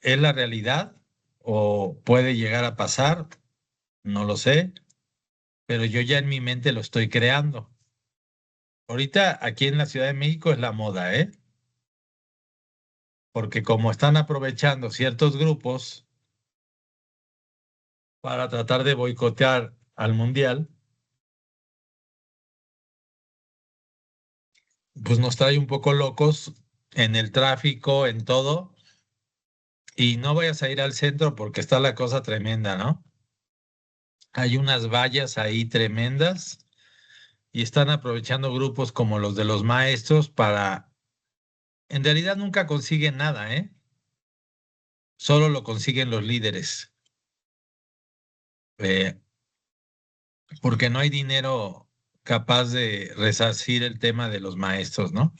[SPEAKER 1] ¿es la realidad? o puede llegar a pasar, no lo sé, pero yo ya en mi mente lo estoy creando. Ahorita aquí en la Ciudad de México es la moda, ¿eh? Porque como están aprovechando ciertos grupos para tratar de boicotear al mundial, pues nos trae un poco locos en el tráfico, en todo, y no vayas a ir al centro porque está la cosa tremenda, ¿no? Hay unas vallas ahí tremendas y están aprovechando grupos como los de los maestros para, en realidad nunca consiguen nada, ¿eh? Solo lo consiguen los líderes, eh, porque no hay dinero capaz de resarcir el tema de los maestros, ¿no?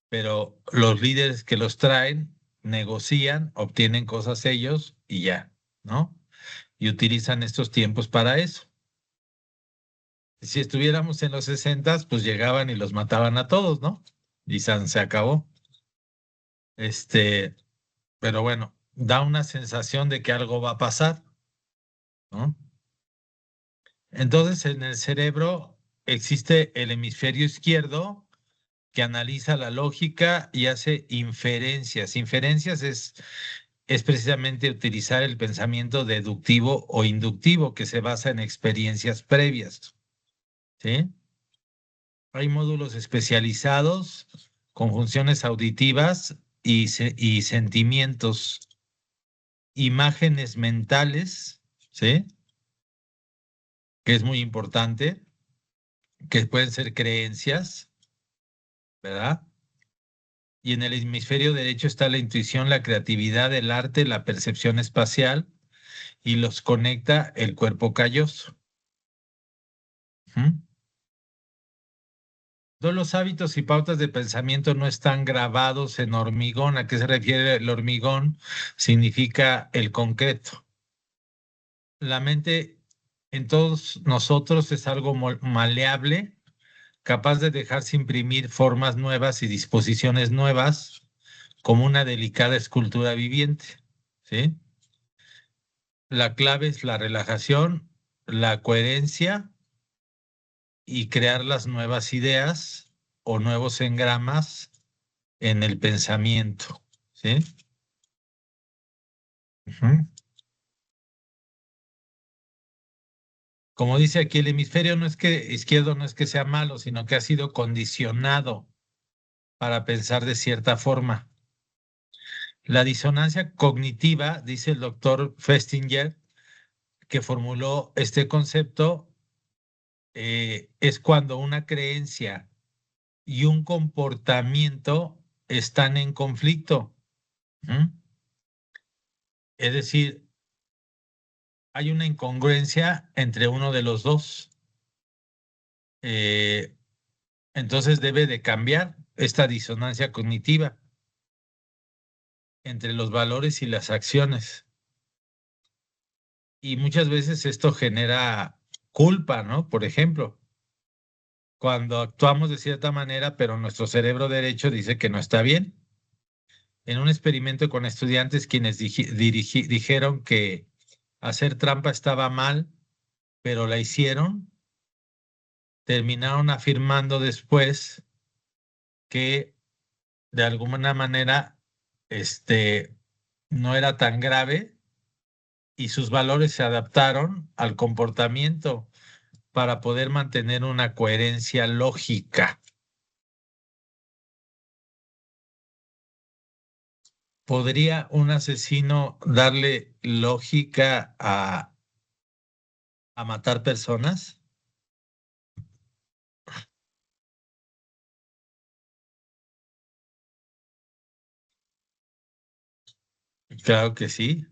[SPEAKER 1] Pero los líderes que los traen negocian, obtienen cosas ellos y ya, ¿no? Y utilizan estos tiempos para eso. Si estuviéramos en los 60, pues llegaban y los mataban a todos, ¿no? Y se acabó. Este, pero bueno, da una sensación de que algo va a pasar, ¿no? Entonces, en el cerebro existe el hemisferio izquierdo que analiza la lógica y hace inferencias. Inferencias es precisamente utilizar el pensamiento deductivo o inductivo que se basa en experiencias previas, ¿sí? Hay módulos especializados con funciones auditivas y sentimientos, imágenes mentales, ¿sí? Que es muy importante, que pueden ser creencias, ¿verdad? Y en el hemisferio derecho está la intuición, la creatividad, el arte, la percepción espacial y los conecta el cuerpo calloso. ¿Mm? Todos los hábitos y pautas de pensamiento no están grabados en hormigón. ¿A qué se refiere el hormigón? Significa el concreto. La mente en todos nosotros es algo maleable, capaz de dejarse imprimir formas nuevas y disposiciones nuevas, como una delicada escultura viviente, ¿sí? La clave es la relajación, la coherencia y crear las nuevas ideas o nuevos engramas en el pensamiento, ¿sí? Ujú. Como dice aquí, el hemisferio no es que izquierdo no es que sea malo, sino que ha sido condicionado para pensar de cierta forma. La disonancia cognitiva, dice el doctor Festinger, que formuló este concepto, es cuando una creencia y un comportamiento están en conflicto. ¿Mm? Es decir, hay una incongruencia entre uno de los dos. Eh, entonces debe de cambiar esta disonancia cognitiva entre los valores y las acciones. Y muchas veces esto genera culpa, ¿no? Por ejemplo, cuando actuamos de cierta manera, pero nuestro cerebro derecho dice que no está bien. En un experimento con estudiantes quienes dijeron que hacer trampa estaba mal, pero la hicieron, terminaron afirmando después que de alguna manera este, no era tan grave y sus valores se adaptaron al comportamiento para poder mantener una coherencia lógica. ¿Podría un asesino darle lógica a matar personas? Claro que sí.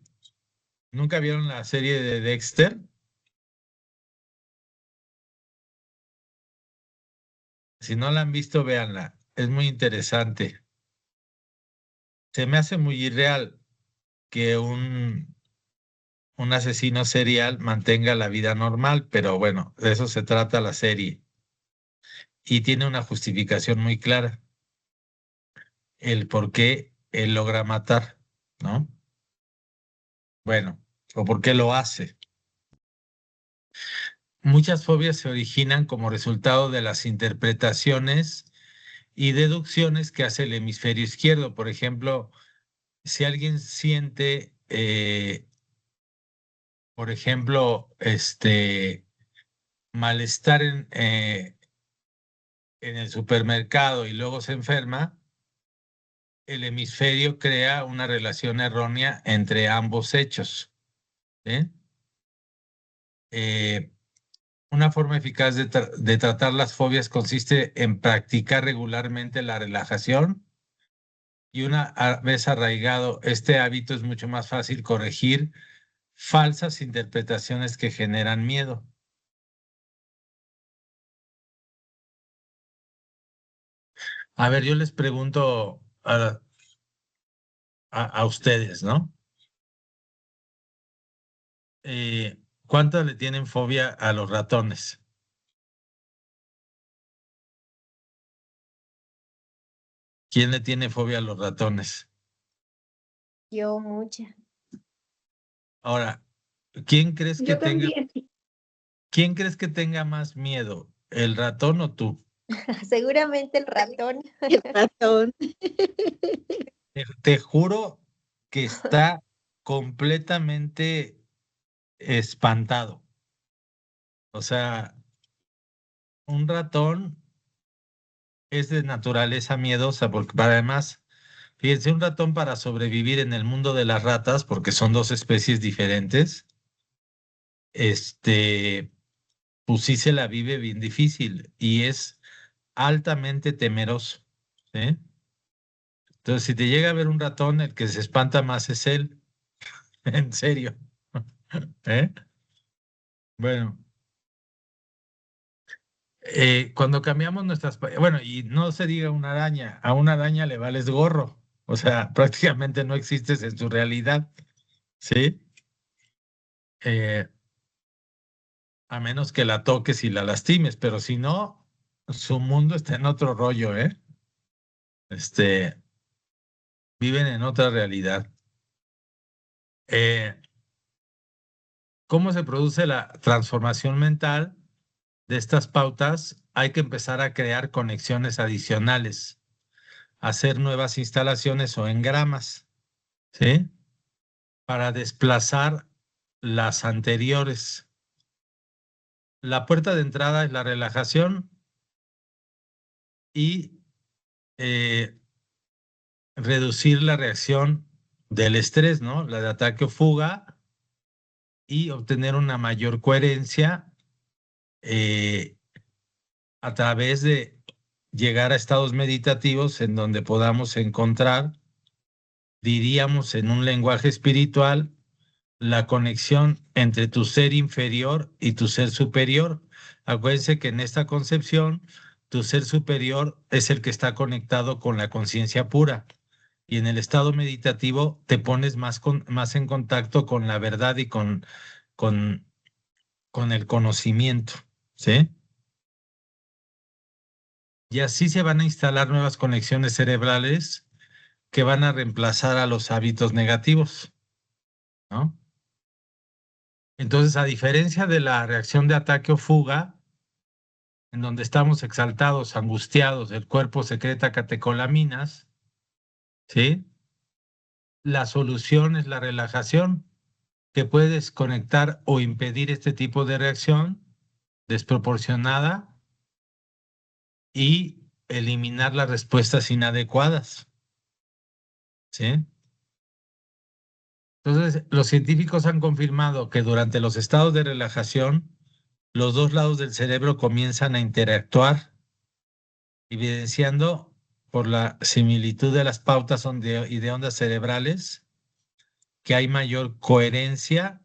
[SPEAKER 1] ¿Nunca vieron la serie de Dexter? Si no la han visto, véanla. Es muy interesante. Se me hace muy irreal que un asesino serial mantenga la vida normal, pero bueno, de eso se trata la serie. Y tiene una justificación muy clara, el por qué él logra matar, ¿no? Bueno, ¿o por qué lo hace? Muchas fobias se originan como resultado de las interpretaciones y deducciones que hace el hemisferio izquierdo. Por ejemplo, si alguien siente, por ejemplo, malestar en el supermercado y luego se enferma, el hemisferio crea una relación errónea entre ambos hechos. ¿Sí? Eh, una forma eficaz de tratar las fobias consiste en practicar regularmente la relajación y vez arraigado este hábito es mucho más fácil corregir falsas interpretaciones que generan miedo. A ver, yo les pregunto a ustedes, ¿no? ¿Cuánto le tienen fobia a los ratones? ¿Quién le tiene fobia a los ratones?
[SPEAKER 4] Yo mucha.
[SPEAKER 1] Ahora, ¿quién crees que
[SPEAKER 2] Yo
[SPEAKER 1] tenga,
[SPEAKER 2] también.
[SPEAKER 1] quién crees que tenga más miedo, el ratón o tú?
[SPEAKER 4] Seguramente el ratón.
[SPEAKER 3] El ratón.
[SPEAKER 1] Te juro que está completamente espantado. O sea, un ratón es de naturaleza miedosa, porque además, fíjense, un ratón para sobrevivir en el mundo de las ratas, porque son dos especies diferentes, pues sí se la vive bien difícil y es altamente temeroso, ¿sí? Entonces, si te llega a ver un ratón, el que se espanta más es él, en serio, ¿eh? Bueno. Cuando cambiamos bueno, y no se diga una araña, a una araña le vales gorro, o sea, prácticamente no existes en su realidad, ¿sí? Eh, a menos que la toques y la lastimes, pero si no, su mundo está en otro rollo, ¿eh? Este, viven en otra realidad. Eh, ¿Cómo se produce la transformación mental de estas pautas? Hay que empezar a crear conexiones adicionales, hacer nuevas instalaciones o engramas, ¿sí? Para desplazar las anteriores. La puerta de entrada es la relajación y eh, reducir la reacción del estrés, ¿no? La de ataque o fuga y obtener una mayor coherencia eh, a través de llegar a estados meditativos en donde podamos encontrar, diríamos en un lenguaje espiritual, la conexión entre tu ser inferior y tu ser superior. Acuérdense que en esta concepción, tu ser superior es el que está conectado con la conciencia pura. Y en el estado meditativo te pones más en contacto con la verdad y con, con el conocimiento. ¿Sí? Y así se van a instalar nuevas conexiones cerebrales que van a reemplazar a los hábitos negativos, ¿no? Entonces, a diferencia de la reacción de ataque o fuga, en donde estamos exaltados, angustiados, el cuerpo secreta catecolaminas, ¿sí? La solución es la relajación, que puede desconectar o impedir este tipo de reacción desproporcionada y eliminar las respuestas inadecuadas, ¿sí? Entonces, los científicos han confirmado que durante los estados de relajación, los dos lados del cerebro comienzan a interactuar evidenciando por la similitud de las pautas y de ondas cerebrales que hay mayor coherencia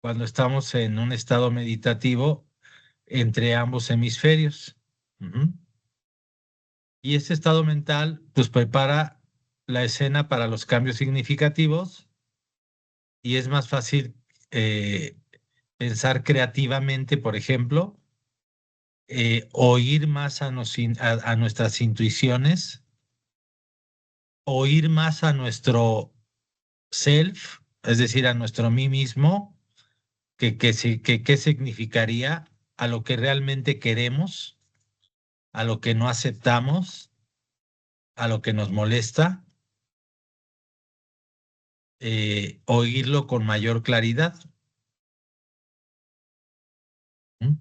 [SPEAKER 1] cuando estamos en un estado meditativo entre ambos hemisferios. Ujú. Y este estado mental pues prepara la escena para los cambios significativos y es más fácil pensar creativamente, por ejemplo, oír más a nuestras intuiciones, oír más a nuestro self es decir, a nuestro mí mismo, qué significaría a lo que realmente queremos, a lo que no aceptamos, a lo que nos molesta, oírlo con mayor claridad. ¿Mm?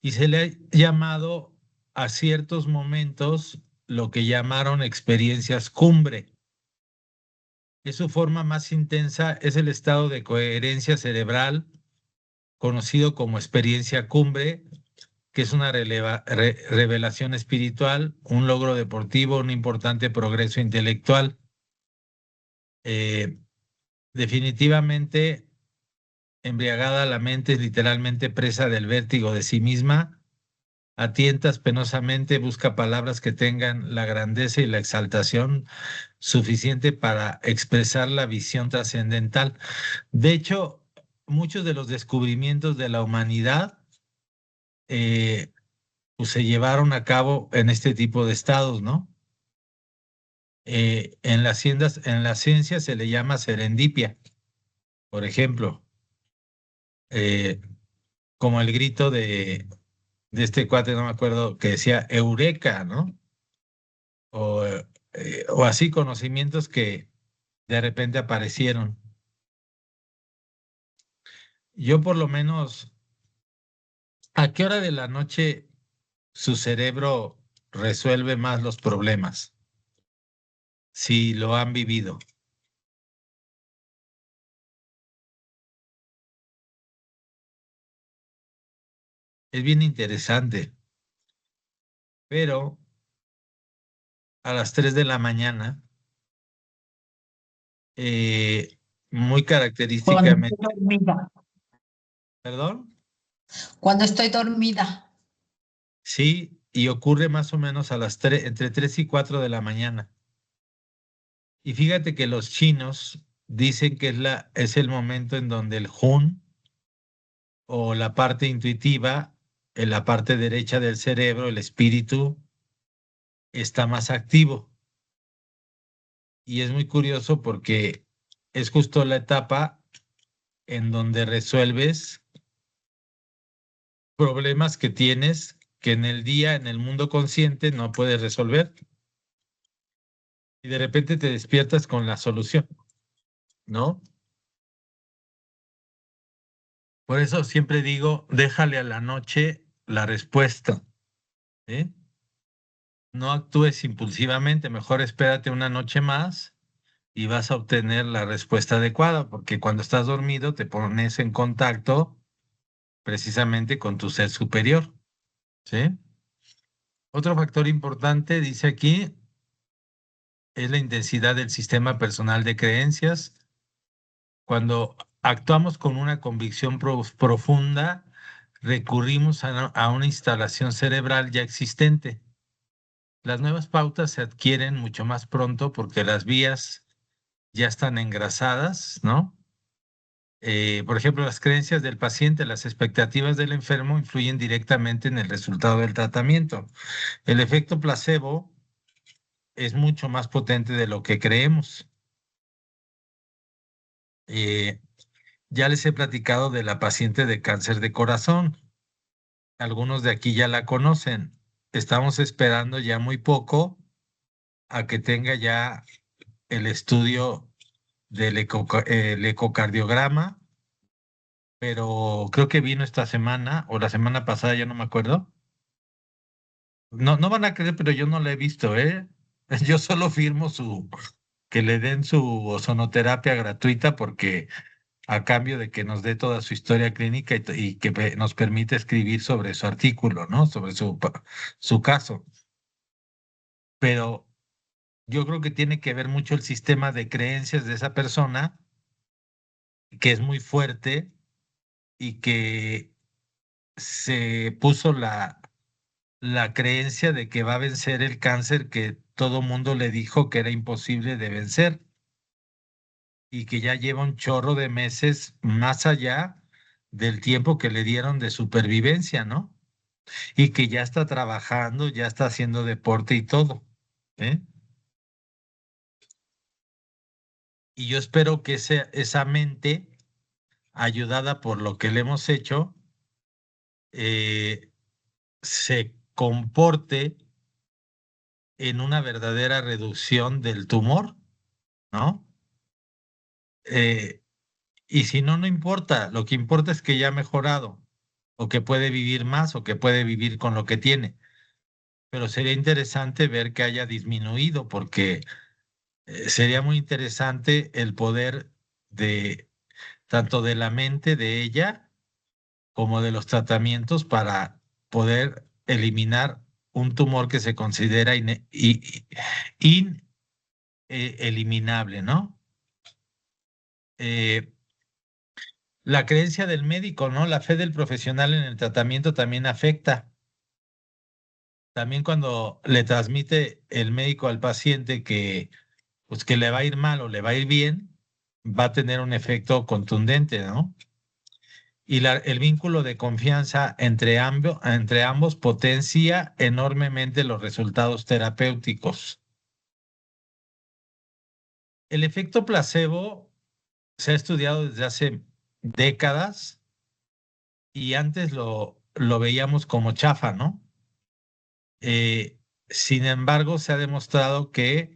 [SPEAKER 1] Y se le ha llamado a ciertos momentos lo que llamaron experiencias cumbre. Es su forma más intensa, es el estado de coherencia cerebral, conocido como experiencia cumbre, que es una revelación espiritual, un logro deportivo, un importante progreso intelectual. Eh, Definitivamente, embriagada la mente es literalmente presa del vértigo de sí misma, a tientas penosamente busca palabras que tengan la grandeza y la exaltación suficiente para expresar la visión trascendental. De hecho, muchos de los descubrimientos de la humanidad eh, pues, se llevaron a cabo en este tipo de estados, ¿no? En la ciencia se le llama serendipia, por ejemplo, eh, como el grito de este cuate, no me acuerdo, que decía Eureka, ¿no? O, o así conocimientos que de repente aparecieron. Yo por lo menos, ¿a qué hora de la noche su cerebro resuelve más los problemas? Si lo han vivido. Es bien interesante, pero a las 3 de la mañana, muy
[SPEAKER 3] Cuando estoy
[SPEAKER 1] característicamente,
[SPEAKER 3] dormida.
[SPEAKER 1] perdón,
[SPEAKER 3] Cuando estoy dormida.
[SPEAKER 1] sí, y ocurre más o menos a las 3, entre 3 y 4 de la mañana. Y fíjate que los chinos dicen que es el momento en donde el Hun o la parte intuitiva, en la parte derecha del cerebro, el espíritu, está más activo. Y es muy curioso porque es justo la etapa en donde resuelves problemas que tienes que en el día, en el mundo consciente, no puedes resolver. Y de repente te despiertas con la solución, ¿no? Por eso siempre digo, déjale a la noche la respuesta, ¿eh? No actúes impulsivamente, mejor espérate una noche más y vas a obtener la respuesta adecuada, porque cuando estás dormido te pones en contacto precisamente con tu ser superior, ¿sí? Otro factor importante, dice aquí, es la intensidad del sistema personal de creencias. Cuando actuamos con una convicción profunda, recurrimos a una instalación cerebral ya existente. Las nuevas pautas se adquieren mucho más pronto porque las vías ya están engrasadas, ¿no? Por ejemplo, las creencias del paciente, las expectativas del enfermo influyen directamente en el resultado del tratamiento. El efecto placebo es mucho más potente de lo que creemos. Eh, ya les he platicado de la paciente de cáncer de corazón. Algunos de aquí ya la conocen. Estamos esperando ya muy poco a que tenga ya el estudio del el ecocardiograma, pero creo que vino esta semana o la semana pasada, ya no me acuerdo. No, no van a creer, pero yo no la he visto, ¿eh? Yo solo firmo que le den su ozonoterapia gratuita porque a cambio de que nos dé toda su historia clínica y que nos permite escribir sobre su artículo, ¿no? Sobre su caso. Pero yo creo que tiene que ver mucho el sistema de creencias de esa persona, que es muy fuerte y que se puso la creencia de que va a vencer el cáncer que todo mundo le dijo que era imposible de vencer y que ya lleva un chorro de meses más allá del tiempo que le dieron de supervivencia, ¿no? Y que ya está trabajando, ya está haciendo deporte y todo, ¿eh? Y yo espero que esa mente, ayudada por lo que le hemos hecho, eh, se comporte en una verdadera reducción del tumor, ¿no? Eh, y si no, no importa. Lo que importa es que ya ha mejorado, o que puede vivir más, o que puede vivir con lo que tiene. Pero sería interesante ver que haya disminuido, porque sería muy interesante el poder de tanto de la mente de ella como de los tratamientos para poder eliminar un tumor que se considera eliminable, ¿no? Eh, la creencia del médico, ¿no? La fe del profesional en el tratamiento también afecta. También cuando le transmite el médico al paciente que, pues, que le va a ir mal o le va a ir bien, va a tener un efecto contundente, ¿no? Y el vínculo de confianza entre ambos potencia enormemente los resultados terapéuticos. El efecto placebo se ha estudiado desde hace décadas y antes lo veíamos como chafa, ¿no? Sin embargo, se ha demostrado que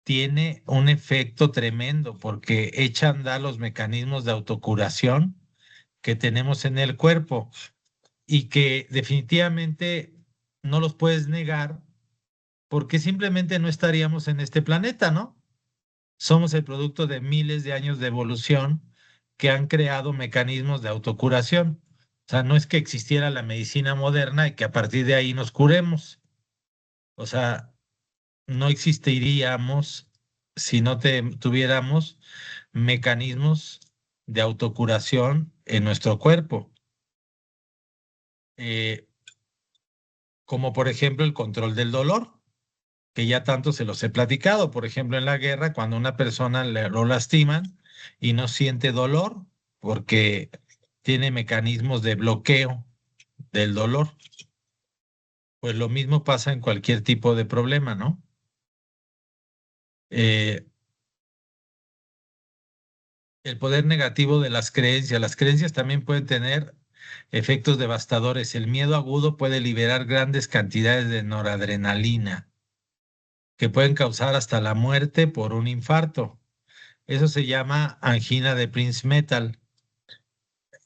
[SPEAKER 1] tiene un efecto tremendo porque echa a andar los mecanismos de autocuración que tenemos en el cuerpo y que definitivamente no los puedes negar porque simplemente no estaríamos en este planeta, ¿no? Somos el producto de miles de años de evolución que han creado mecanismos de autocuración. O sea, no es que existiera la medicina moderna y que a partir de ahí nos curemos. O sea, no existiríamos si no tuviéramos mecanismos de autocuración en nuestro cuerpo. Eh, Como por ejemplo el control del dolor, que ya tanto se los he platicado. Por ejemplo, en la guerra, cuando una persona lo lastiman y no siente dolor porque tiene mecanismos de bloqueo del dolor, pues lo mismo pasa en cualquier tipo de problema, ¿no? Eh, el poder negativo de las creencias. Las creencias también pueden tener efectos devastadores. El miedo agudo puede liberar grandes cantidades de noradrenalina que pueden causar hasta la muerte por un infarto. Eso se llama angina de Prinzmetal.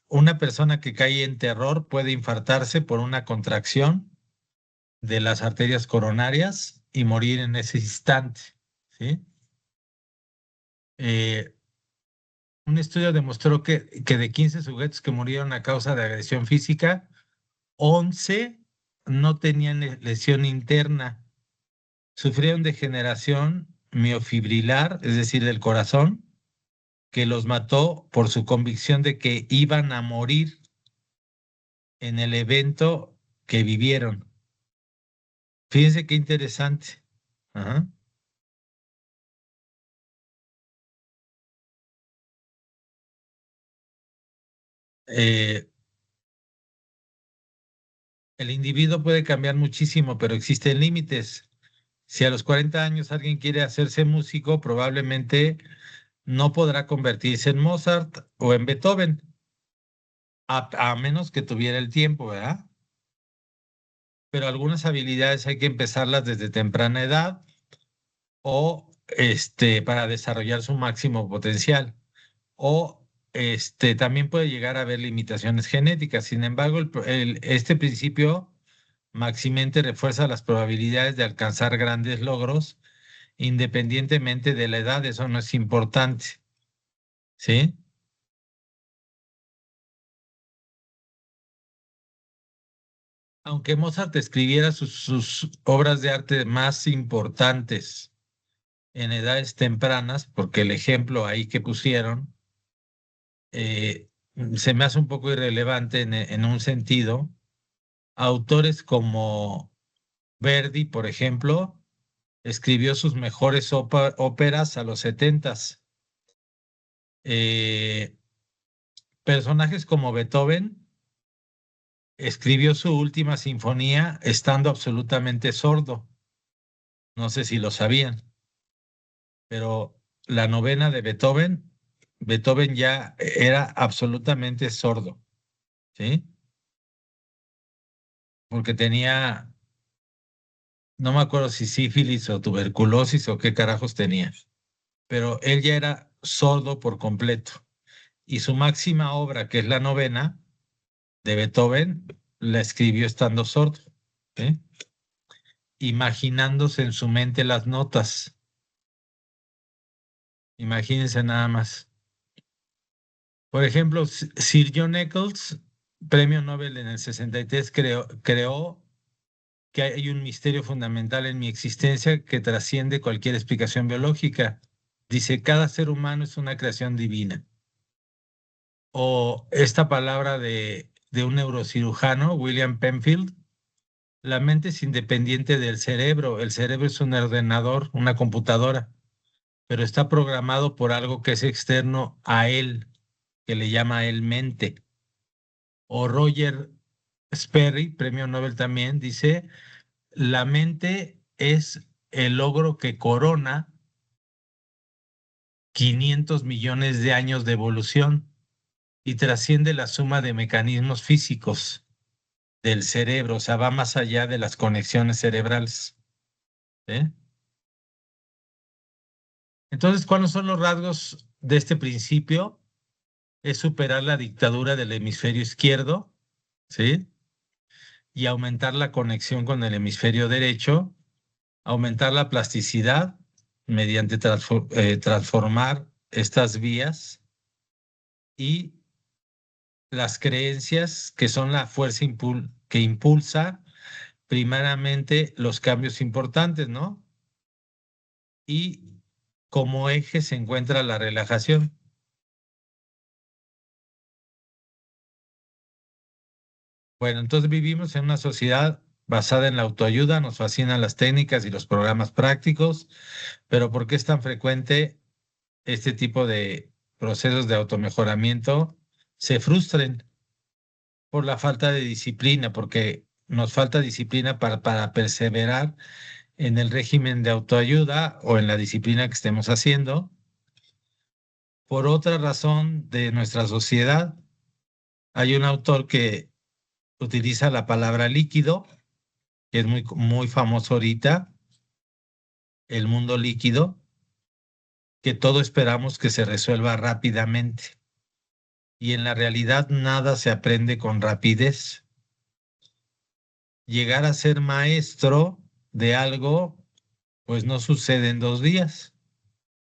[SPEAKER 1] Una persona que cae en terror puede infartarse por una contracción de las arterias coronarias y morir en ese instante, ¿sí? Eh, un estudio demostró que de 15 sujetos que murieron a causa de agresión física, 11 no tenían lesión interna, sufrieron degeneración miofibrilar, es decir, del corazón, que los mató por su convicción de que iban a morir en el evento que vivieron. Fíjense qué interesante. Ajá. Eh, el individuo puede cambiar muchísimo, pero existen límites. Si a los 40 años alguien quiere hacerse músico, probablemente no podrá convertirse en Mozart o en Beethoven, a menos que tuviera el tiempo, ¿verdad? Pero algunas habilidades hay que empezarlas desde temprana edad o para desarrollar su máximo potencial. O también puede llegar a haber limitaciones genéticas. Sin embargo, este principio maximente refuerza las probabilidades de alcanzar grandes logros independientemente de la edad. Eso no es importante, ¿sí? Aunque Mozart escribiera sus obras de arte más importantes en edades tempranas, porque el ejemplo ahí que pusieron eh, se me hace un poco irrelevante en un sentido. Autores como Verdi, por ejemplo, escribió sus mejores óperas a los 70. Personajes como Beethoven escribió su última sinfonía estando absolutamente sordo. No sé si lo sabían, pero la novena de Beethoven, Beethoven ya era absolutamente sordo, ¿sí? Porque tenía, no me acuerdo si sífilis o tuberculosis o qué carajos tenía, pero él ya era sordo por completo. Y su máxima obra, que es la novena de Beethoven, la escribió estando sordo, ¿sí? Imaginándose en su mente las notas. Imagínense nada más. Por ejemplo, Sir John Eccles, premio Nobel en el 63, creó que hay un misterio fundamental en mi existencia que trasciende cualquier explicación biológica. Dice, cada ser humano es una creación divina. O esta palabra de un neurocirujano, William Penfield, la mente es independiente del cerebro. El cerebro es un ordenador, una computadora, pero está programado por algo que es externo a él, que le llama a él mente. O Roger Sperry, premio Nobel también, dice, la mente es el logro que corona 500 millones de años de evolución y trasciende la suma de mecanismos físicos del cerebro, o sea, va más allá de las conexiones cerebrales. ¿Eh? Entonces, ¿cuáles son los rasgos de este principio? Es superar la dictadura del hemisferio izquierdo, ¿sí? Y aumentar la conexión con el hemisferio derecho, aumentar la plasticidad mediante transformar estas vías y las creencias que son la fuerza que impulsa primariamente los cambios importantes, ¿no? Y como eje se encuentra la relajación. Bueno, entonces vivimos en una sociedad basada en la autoayuda, nos fascinan las técnicas y los programas prácticos, pero ¿por qué es tan frecuente este tipo de procesos de automejoramiento se frustren? Por la falta de disciplina, porque nos falta disciplina para perseverar en el régimen de autoayuda o en la disciplina que estemos haciendo. Por otra razón de nuestra sociedad, hay un autor que utiliza la palabra líquido, que es muy famoso ahorita, el mundo líquido, que todo esperamos que se resuelva rápidamente. Y en la realidad nada se aprende con rapidez. Llegar a ser maestro de algo, pues no sucede en 2 días,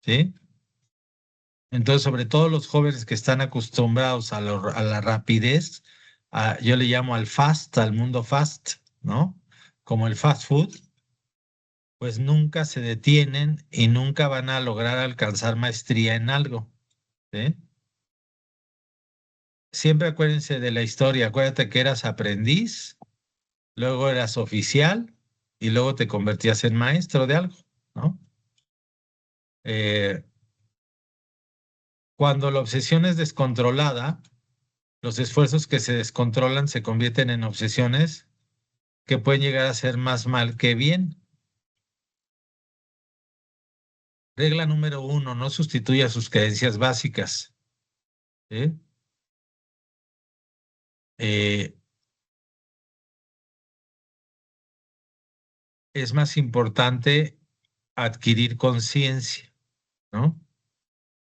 [SPEAKER 1] ¿sí? Entonces, sobre todo los jóvenes que están acostumbrados a la rapidez, yo le llamo al fast, al mundo fast, ¿no? Como el fast food, pues nunca se detienen y nunca van a lograr alcanzar maestría en algo, ¿sí? Siempre acuérdense de la historia, acuérdate que eras aprendiz, luego eras oficial y luego te convertías en maestro de algo, ¿no? Eh, Cuando la obsesión es descontrolada, los esfuerzos que se descontrolan se convierten en obsesiones que pueden llegar a ser más mal que bien. Regla número 1, no sustituya sus creencias básicas. ¿Sí? Eh, es más importante adquirir conciencia, ¿no?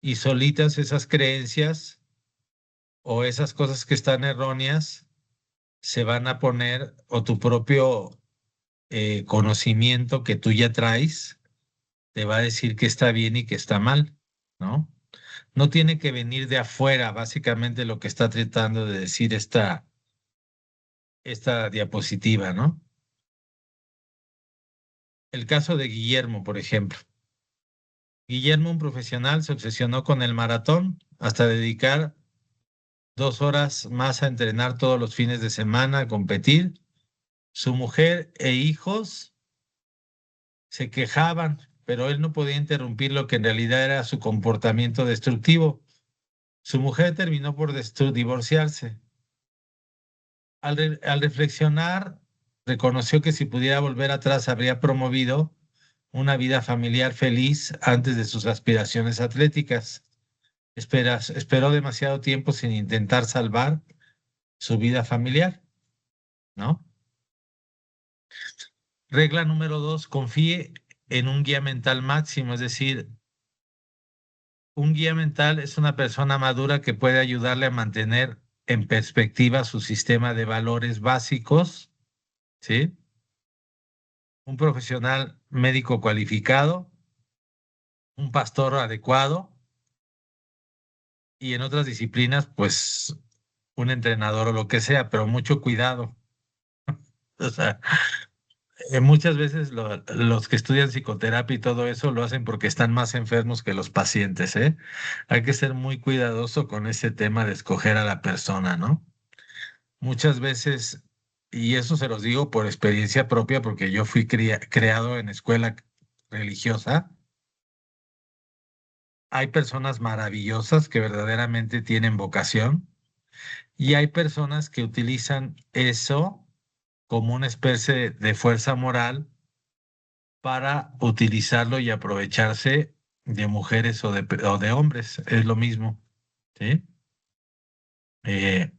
[SPEAKER 1] Y solitas esas creencias o esas cosas que están erróneas se van a poner, o tu propio conocimiento que tú ya traes, te va a decir que está bien y que está mal, ¿no? No tiene que venir de afuera, básicamente lo que está tratando de decir esta diapositiva, ¿no? El caso de Guillermo, por ejemplo. Guillermo, un profesional, se obsesionó con el maratón hasta dedicar 2 horas más a entrenar todos los fines de semana, a competir. Su mujer e hijos se quejaban, pero él no podía interrumpir lo que en realidad era su comportamiento destructivo. Su mujer terminó por divorciarse. Al reflexionar, reconoció que si pudiera volver atrás habría promovido una vida familiar feliz antes de sus aspiraciones atléticas. Esperó demasiado tiempo sin intentar salvar su vida familiar, ¿no? Regla número 2, confíe en un guía mental máximo, es decir, un guía mental es una persona madura que puede ayudarle a mantener en perspectiva su sistema de valores básicos, ¿sí? Un profesional médico cualificado, un pastor adecuado y en otras disciplinas, pues un entrenador o lo que sea, pero mucho cuidado. O sea, muchas veces los que estudian psicoterapia y todo eso lo hacen porque están más enfermos que los pacientes, ¿eh? Hay que ser muy cuidadoso con ese tema de escoger a la persona, ¿no? Muchas veces, y eso se los digo por experiencia propia, porque yo fui creado en escuela religiosa, hay personas maravillosas que verdaderamente tienen vocación y hay personas que utilizan eso como una especie de fuerza moral para utilizarlo y aprovecharse de mujeres o de hombres. Es lo mismo, ¿sí? Eh,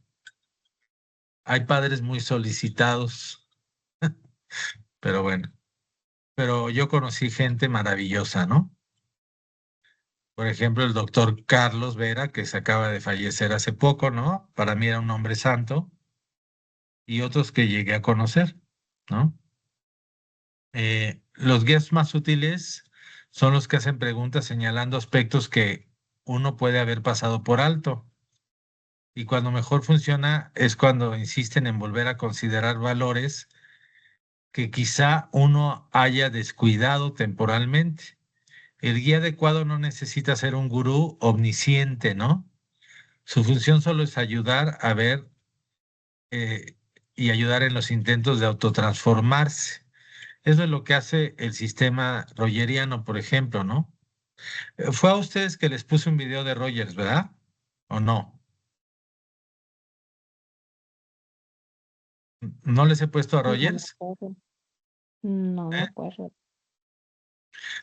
[SPEAKER 1] hay padres muy solicitados, pero bueno, pero yo conocí gente maravillosa, ¿no? Por ejemplo, el doctor Carlos Vera, que se acaba de fallecer hace poco, ¿no? Para mí era un hombre santo, y otros que llegué a conocer, ¿no? Los guías más útiles son los que hacen preguntas señalando aspectos que uno puede haber pasado por alto. Y cuando mejor funciona es cuando insisten en volver a considerar valores que quizá uno haya descuidado temporalmente. El guía adecuado no necesita ser un gurú omnisciente, ¿no? Su función solo es ayudar a ver eh, y ayudar en los intentos de autotransformarse. Eso es lo que hace el sistema rogeriano, por ejemplo, ¿no? Fue a ustedes que les puse un video de Rogers, ¿verdad? ¿O no? ¿No les he puesto a
[SPEAKER 6] No me
[SPEAKER 1] Rogers?
[SPEAKER 6] acuerdo. No me
[SPEAKER 1] ¿Eh?
[SPEAKER 6] acuerdo.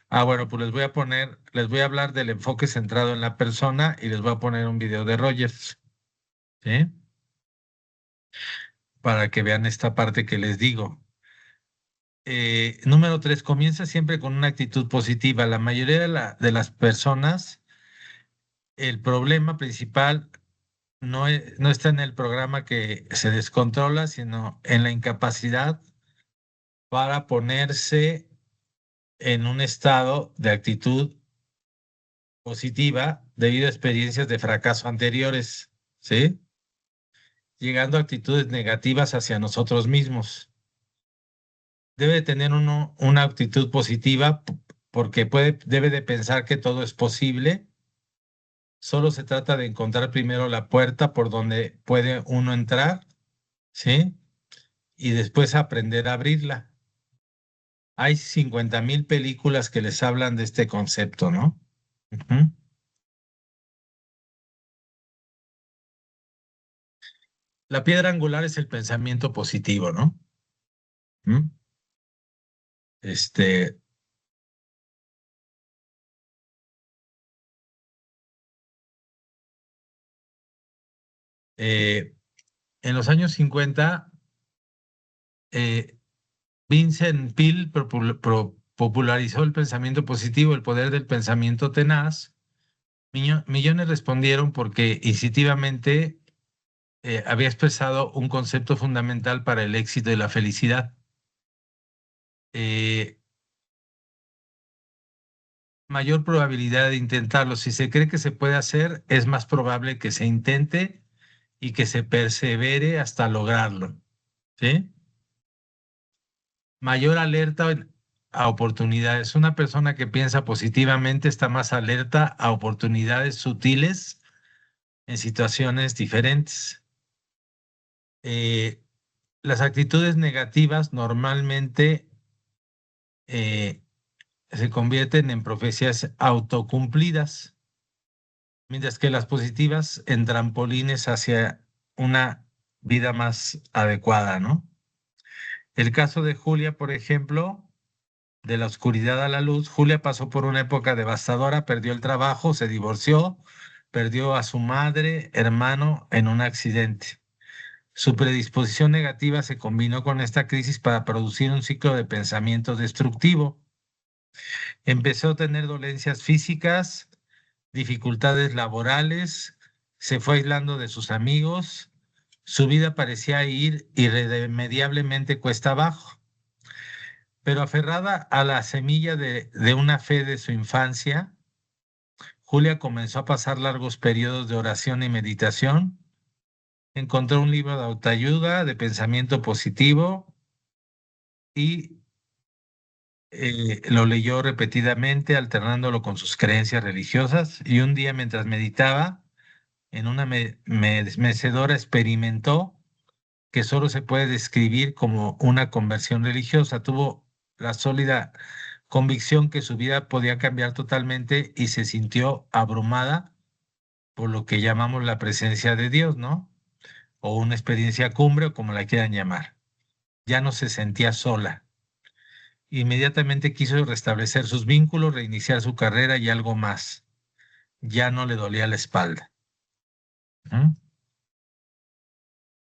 [SPEAKER 1] Ah, bueno, pues les voy a hablar del enfoque centrado en la persona y les voy a poner un video de Rogers, ¿sí? Para que vean esta parte que les digo. Número 3, comienza siempre con una actitud positiva. La mayoría de las personas, el problema principal no está en el programa que se descontrola, sino en la incapacidad para ponerse en un estado de actitud positiva debido a experiencias de fracaso anteriores, ¿sí? Llegando a actitudes negativas hacia nosotros mismos. Debe tener uno una actitud positiva porque debe de pensar que todo es posible. Solo se trata de encontrar primero la puerta por donde puede uno entrar, ¿sí? Y después aprender a abrirla. Hay 50,000 películas que les hablan de este concepto, ¿no? Ujú. La piedra angular es el pensamiento positivo, ¿no? ¿Mm? Este, eh, en los años 50, eh, Vincent Peale popularizó el pensamiento positivo, el poder del pensamiento tenaz. Millones respondieron porque instintivamente había expresado un concepto fundamental para el éxito y la felicidad. Eh, Mayor probabilidad de intentarlo. Si se cree que se puede hacer, es más probable que se intente y que se persevere hasta lograrlo. ¿Sí? Mayor alerta a oportunidades. Una persona que piensa positivamente está más alerta a oportunidades sutiles en situaciones diferentes. Eh, las actitudes negativas normalmente eh, se convierten en profecías autocumplidas, mientras que las positivas en trampolines hacia una vida más adecuada, ¿no? El caso de Julia, por ejemplo, de la oscuridad a la luz, Julia pasó por una época devastadora, perdió el trabajo, se divorció, perdió a su madre, hermano en un accidente. Su predisposición negativa se combinó con esta crisis para producir un ciclo de pensamiento destructivo. Empezó a tener dolencias físicas, dificultades laborales, se fue aislando de sus amigos, su vida parecía ir irremediablemente cuesta abajo, pero aferrada a la semilla de una fe de su infancia, Julia comenzó a pasar largos periodos de oración y meditación, encontró un libro de autoayuda, de pensamiento positivo y lo leyó repetidamente, alternándolo con sus creencias religiosas, y un día mientras meditaba, en una mecedora experimentó que solo se puede describir como una conversión religiosa. Tuvo la sólida convicción que su vida podía cambiar totalmente y se sintió abrumada por lo que llamamos la presencia de Dios, ¿no? O una experiencia cumbre o como la quieran llamar. Ya no se sentía sola. Inmediatamente quiso restablecer sus vínculos, reiniciar su carrera y algo más. Ya no le dolía la espalda. ¿Mm?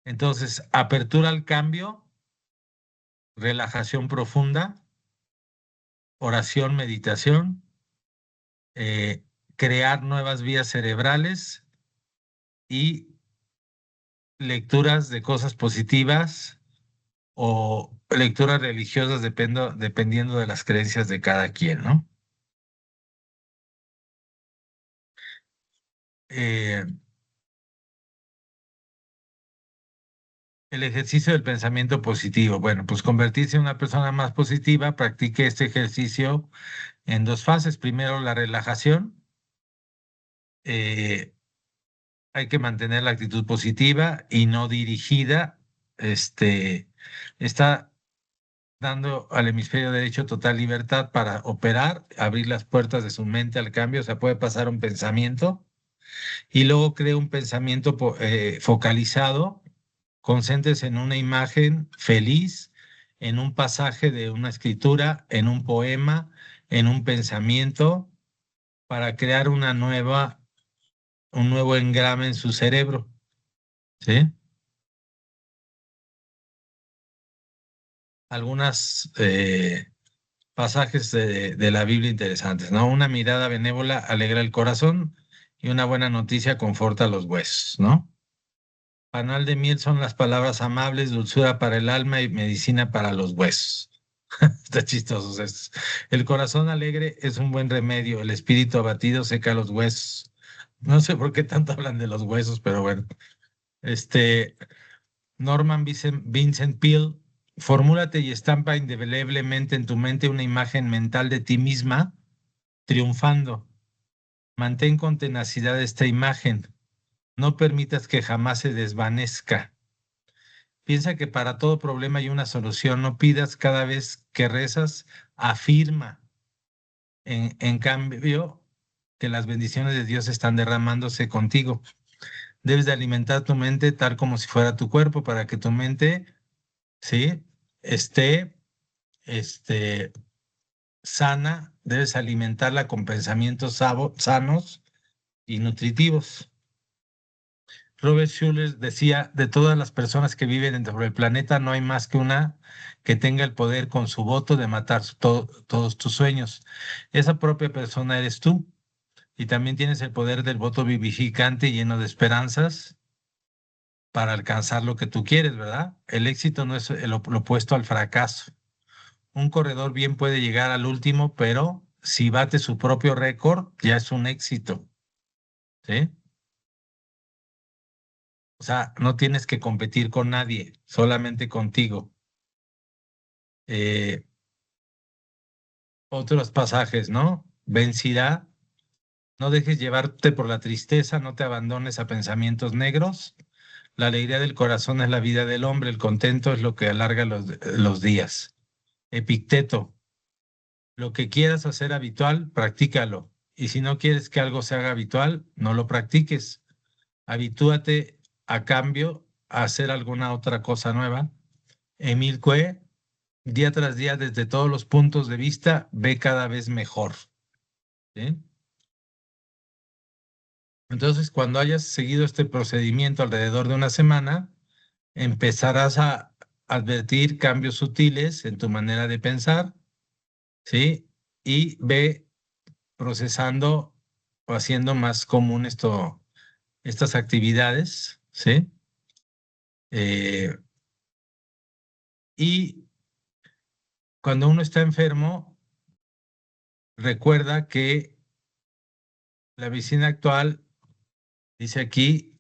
[SPEAKER 1] Entonces, apertura al cambio, relajación profunda, oración, meditación, eh, crear nuevas vías cerebrales y lecturas de cosas positivas o lecturas religiosas dependiendo de las creencias de cada quien, ¿no? Eh, el ejercicio del pensamiento positivo. Bueno, pues convertirse en una persona más positiva, practique este ejercicio en dos fases. Primero, la relajación. Eh, Hay que mantener la actitud positiva y no dirigida. Está dando al hemisferio derecho total libertad para operar, abrir las puertas de su mente al cambio. O sea, puede pasar un pensamiento y luego crea un pensamiento focalizado. Concéntrese en una imagen feliz, en un pasaje de una escritura, en un poema, en un pensamiento, para crear un nuevo engrama en su cerebro, ¿sí? Algunos pasajes de la Biblia interesantes, ¿no? Una mirada benévola alegra el corazón y una buena noticia conforta los huesos, ¿no? Panal de miel son las palabras amables, dulzura para el alma y medicina para los huesos. Está chistoso esto. El corazón alegre es un buen remedio, el espíritu abatido seca los huesos. No sé por qué tanto hablan de los huesos, pero bueno. Este, Norman Vincent Peale, formúlate y estampa indeleblemente en tu mente una imagen mental de ti misma triunfando. Mantén con tenacidad esta imagen. No permitas que jamás se desvanezca. Piensa que para todo problema hay una solución. No pidas cada vez que rezas, afirma. En cambio, que las bendiciones de Dios están derramándose contigo. Debes de alimentar tu mente tal como si fuera tu cuerpo para que tu mente, ¿sí?, esté, este, sana. Debes alimentarla con pensamientos sanos y nutritivos. Robert Schuller decía, de todas las personas que viven dentro del planeta, no hay más que una que tenga el poder con su voto de matar todos tus sueños. Esa propia persona eres tú. Y también tienes el poder del voto vivificante lleno de esperanzas para alcanzar lo que tú quieres, ¿verdad? El éxito no es lo opuesto al fracaso. Un corredor bien puede llegar al último, pero si bate su propio récord, ya es un éxito, ¿sí? O sea, no tienes que competir con nadie, solamente contigo. Eh, Otros pasajes, ¿no? Vencirá, no dejes llevarte por la tristeza, no te abandones a pensamientos negros. La alegría del corazón es la vida del hombre, el contento es lo que alarga los días. Epicteto, lo que quieras hacer habitual, practícalo. Y si no quieres que algo se haga habitual, no lo practiques. Habitúate a cambio a hacer alguna otra cosa nueva. Emil Cue, día tras día, desde todos los puntos de vista, ve cada vez mejor. ¿Sí? Entonces, cuando hayas seguido este procedimiento alrededor de una semana, empezarás a advertir cambios sutiles en tu manera de pensar, ¿sí? Y ve procesando o haciendo más común estas actividades, ¿sí? Eh, y cuando uno está enfermo, recuerda que la medicina actual, dice aquí,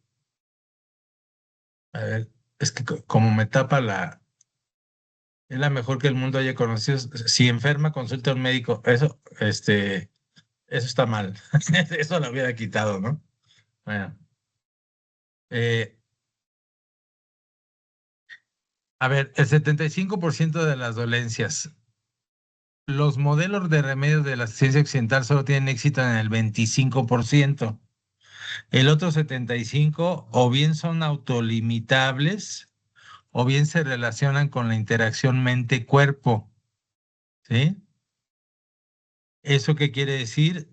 [SPEAKER 1] a ver, es que como me tapa es la mejor que el mundo haya conocido. Si enferma, consulta a un médico. Eso está mal. Eso lo hubiera quitado, ¿no? Bueno, eh, a ver, el 75% de las dolencias, los modelos de remedios de la ciencia occidental solo tienen éxito en el 25%. El otro 75% o bien son autolimitables o bien se relacionan con la interacción mente-cuerpo, ¿sí? ¿Eso qué quiere decir?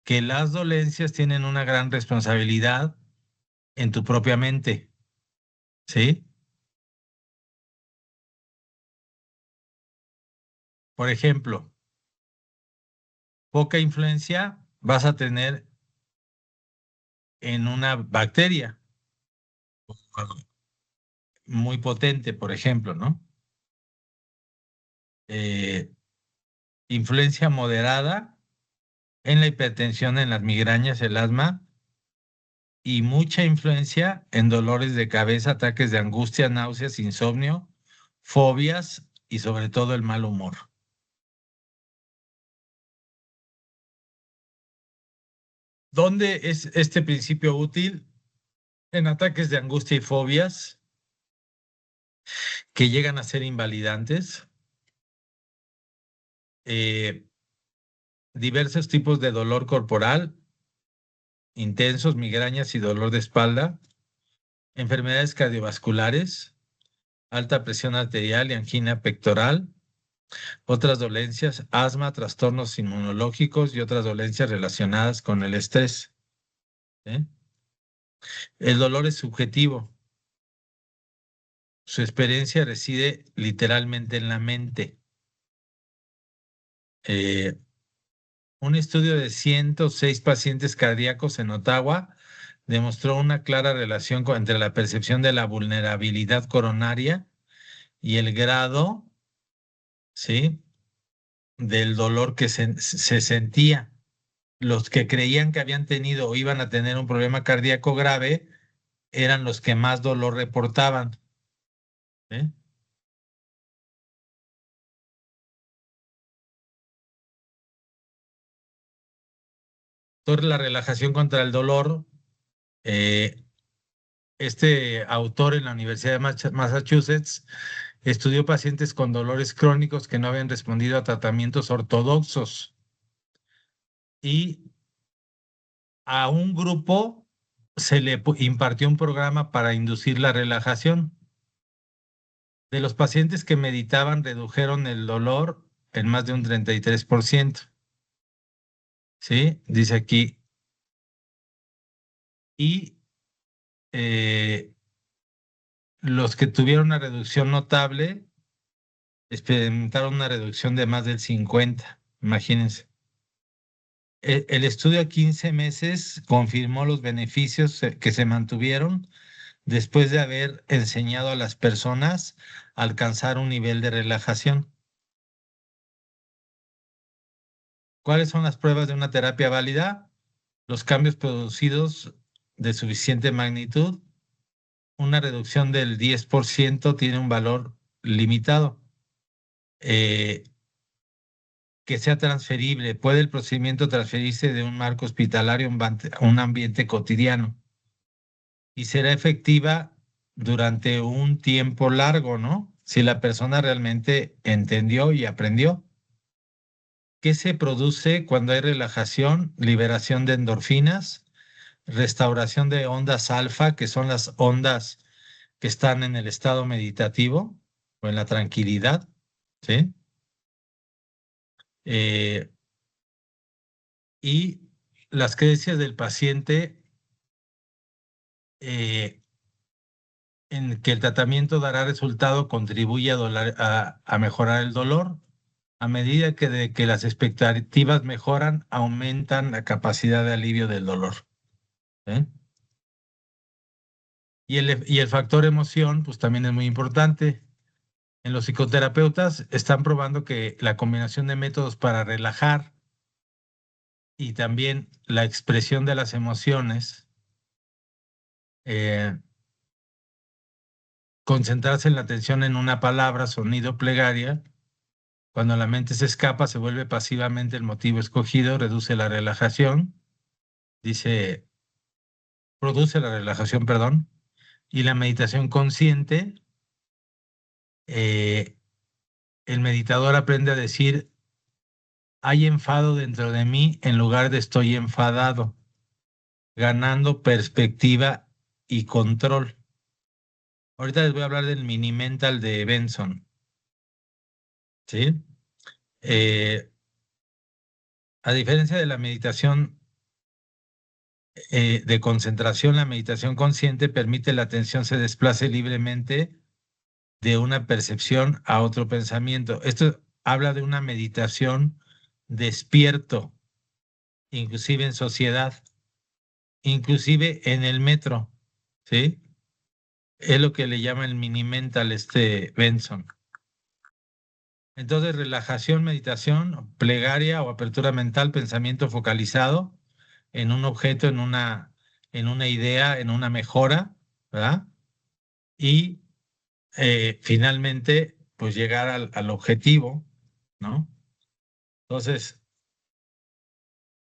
[SPEAKER 1] Que las dolencias tienen una gran responsabilidad en tu propia mente, ¿sí? Por ejemplo, poca influencia vas a tener en una bacteria muy potente, por ejemplo, ¿no? Eh, Influencia moderada en la hipertensión, en las migrañas, el asma, y mucha influencia en dolores de cabeza, ataques de angustia, náuseas, insomnio, fobias y sobre todo el mal humor. ¿Dónde es este principio útil? En ataques de angustia y fobias que llegan a ser invalidantes, eh, diversos tipos de dolor corporal, intensos, migrañas y dolor de espalda, enfermedades cardiovasculares, alta presión arterial y angina pectoral, otras dolencias, asma, trastornos inmunológicos y otras dolencias relacionadas con el estrés. ¿Eh? El dolor es subjetivo. Su experiencia reside literalmente en la mente. Eh, un estudio de 106 pacientes cardíacos en Ottawa demostró una clara relación entre la percepción de la vulnerabilidad coronaria y el grado, ¿sí?, del dolor que se sentía. Los que creían que habían tenido o iban a tener un problema cardíaco grave eran los que más dolor reportaban. ¿Eh? Entonces, la relajación contra el dolor, eh, este autor en la Universidad de Massachusetts estudió pacientes con dolores crónicos que no habían respondido a tratamientos ortodoxos y a un grupo se le impartió un programa para inducir la relajación. De los pacientes que meditaban, redujeron el dolor en más de un 33%. ¿Sí? Dice aquí. Y eh, los que tuvieron una reducción notable experimentaron una reducción de más del 50%. Imagínense. El estudio a 15 meses confirmó los beneficios que se mantuvieron después de haber enseñado a las personas a alcanzar un nivel de relajación. ¿Cuáles son las pruebas de una terapia válida? Los cambios producidos de suficiente magnitud. Una reducción del 10% tiene un valor limitado. Que sea transferible. ¿Puede el procedimiento transferirse de un marco hospitalario a un ambiente cotidiano? Y será efectiva durante un tiempo largo, ¿no? Si la persona realmente entendió y aprendió. ¿Qué se produce cuando hay relajación? Liberación de endorfinas, restauración de ondas alfa, que son las ondas que están en el estado meditativo o en la tranquilidad. ¿sí? Eh, y las creencias del paciente en que el tratamiento dará resultado contribuye a mejorar el dolor. A medida que las expectativas mejoran, aumentan la capacidad de alivio del dolor. ¿Eh? Y el factor emoción, pues también es muy importante. En los psicoterapeutas están probando que la combinación de métodos para relajar y también la expresión de las emociones, eh, concentrarse en la atención en una palabra, sonido, plegaria, cuando la mente se escapa, se vuelve pasivamente el motivo escogido, reduce la relajación, dice, produce la relajación, perdón, y la meditación consciente, eh, el meditador aprende a decir, hay enfado dentro de mí en lugar de estoy enfadado, ganando perspectiva y control. Ahorita les voy a hablar del mini mental de Benson, ¿sí? Eh, a diferencia de la meditación de concentración, la meditación consciente permite la atención se desplace libremente de una percepción a otro pensamiento. Esto habla de una meditación despierto, inclusive en sociedad, inclusive en el metro, ¿sí? Es lo que le llama el mini mental Benson. Entonces, relajación, meditación, plegaria o apertura mental, pensamiento focalizado en un objeto, en una idea, en una mejora, ¿verdad? Y finalmente, pues llegar al objetivo, ¿no? Entonces,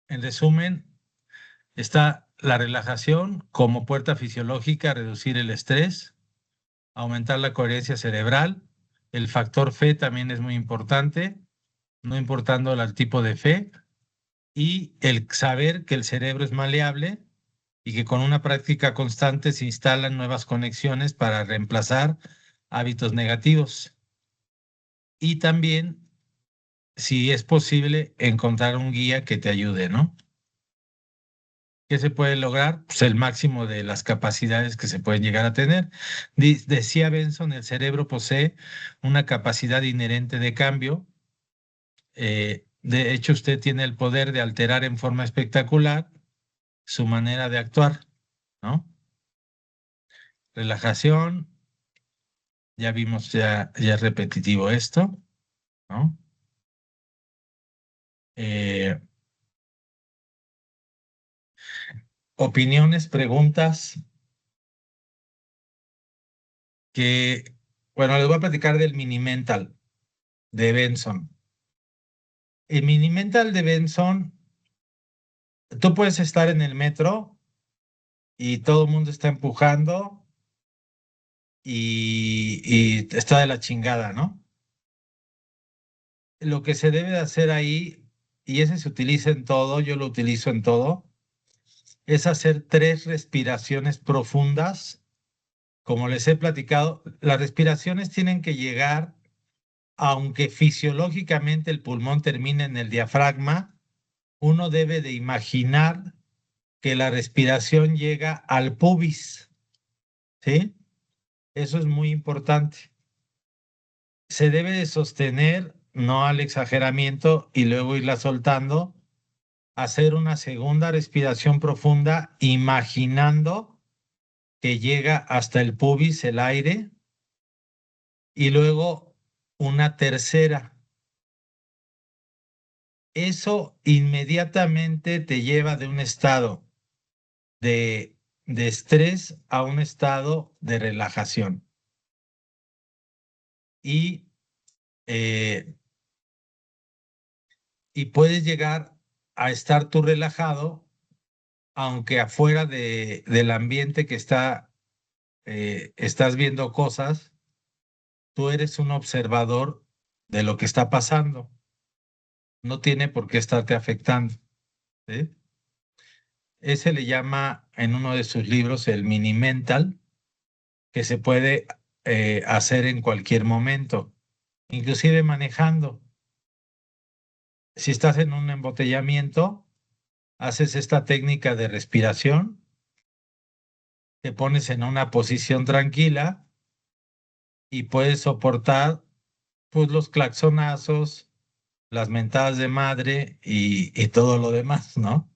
[SPEAKER 1] en resumen, está la relajación como puerta fisiológica a reducir el estrés, aumentar la coherencia cerebral. El factor fe también es muy importante, no importando el tipo de fe, y el saber que el cerebro es maleable y que con una práctica constante se instalan nuevas conexiones para reemplazar hábitos negativos. Y también, si es posible, encontrar un guía que te ayude, ¿no? ¿Qué se puede lograr? Pues el máximo de las capacidades que se pueden llegar a tener. Decía Benson, el cerebro posee una capacidad inherente de cambio. De hecho, usted tiene el poder de alterar en forma espectacular su manera de actuar, ¿no? Relajación, ya vimos, ya es repetitivo esto, ¿no? Eh, opiniones, preguntas bueno, les voy a platicar del mini mental de Benson. El mini mental de Benson, tú puedes estar en el metro y todo el mundo está empujando y está de la chingada, ¿no? Lo que se debe de hacer ahí, y ese se utiliza en todo, yo lo utilizo en todo, es hacer 3 respiraciones profundas. Como les he platicado, las respiraciones tienen que llegar, aunque fisiológicamente el pulmón termine en el diafragma, uno debe de imaginar que la respiración llega al pubis, ¿sí? Eso es muy importante. Se debe de sostener, no al exageramiento, y luego irla soltando, hacer una segunda respiración profunda, imaginando que llega hasta el pubis el aire, y luego una tercera. Eso inmediatamente te lleva de un estado de, de estrés a un estado de relajación. Y, eh, y puedes llegar a estar tú relajado, aunque afuera del ambiente que estás viendo cosas, tú eres un observador de lo que está pasando. No tiene por qué estarte afectando, ¿sí? Ese le llama en uno de sus libros el mini mental, que se puede hacer en cualquier momento. inclusive manejando. Si estás en un embotellamiento, haces esta técnica de respiración, te pones en una posición tranquila y puedes soportar pues, los claxonazos, las mentadas de madre y todo lo demás, ¿no?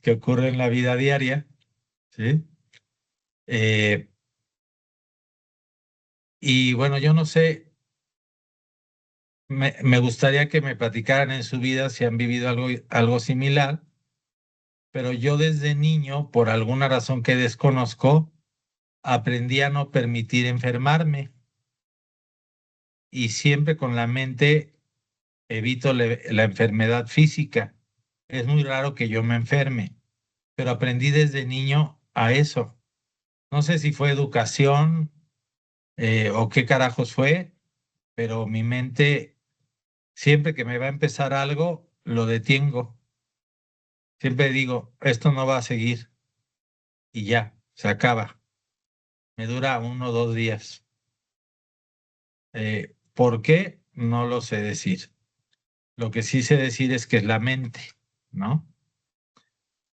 [SPEAKER 1] Que ocurre en la vida diaria, ¿sí? Eh, y bueno, yo no sé, me gustaría que me platicaran en su vida si han vivido algo similar, pero yo desde niño, por alguna razón que desconozco, aprendí a no permitir enfermarme y siempre con la mente evito la enfermedad física. Es muy raro que yo me enferme, pero aprendí desde niño a eso. No sé si fue educación o qué carajos fue, pero mi mente, siempre que me va a empezar algo, lo detengo. Siempre digo, esto no va a seguir y ya, se acaba. Me dura 1 o 2 días. ¿Por qué? No lo sé decir. Lo que sí sé decir es que es la mente, ¿no?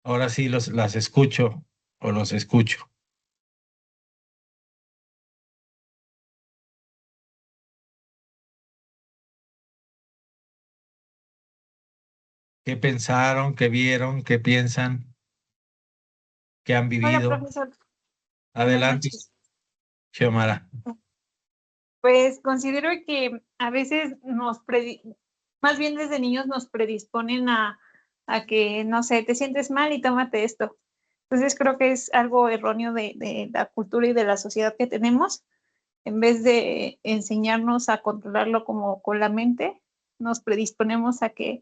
[SPEAKER 1] Ahora sí las escucho o los escucho. ¿Qué pensaron? ¿Qué vieron? ¿Qué piensan? ¿Qué han
[SPEAKER 7] Hola,
[SPEAKER 1] vivido?
[SPEAKER 7] profesor. Buenas
[SPEAKER 1] Adelante,
[SPEAKER 7] noches.
[SPEAKER 1] Xiomara.
[SPEAKER 7] Pues considero que a veces más bien desde niños nos predisponen a que, no sé, te sientes mal y tómate esto. Entonces creo que es algo erróneo de la cultura y de la sociedad que tenemos. En vez de enseñarnos a controlarlo como con la mente, nos predisponemos a que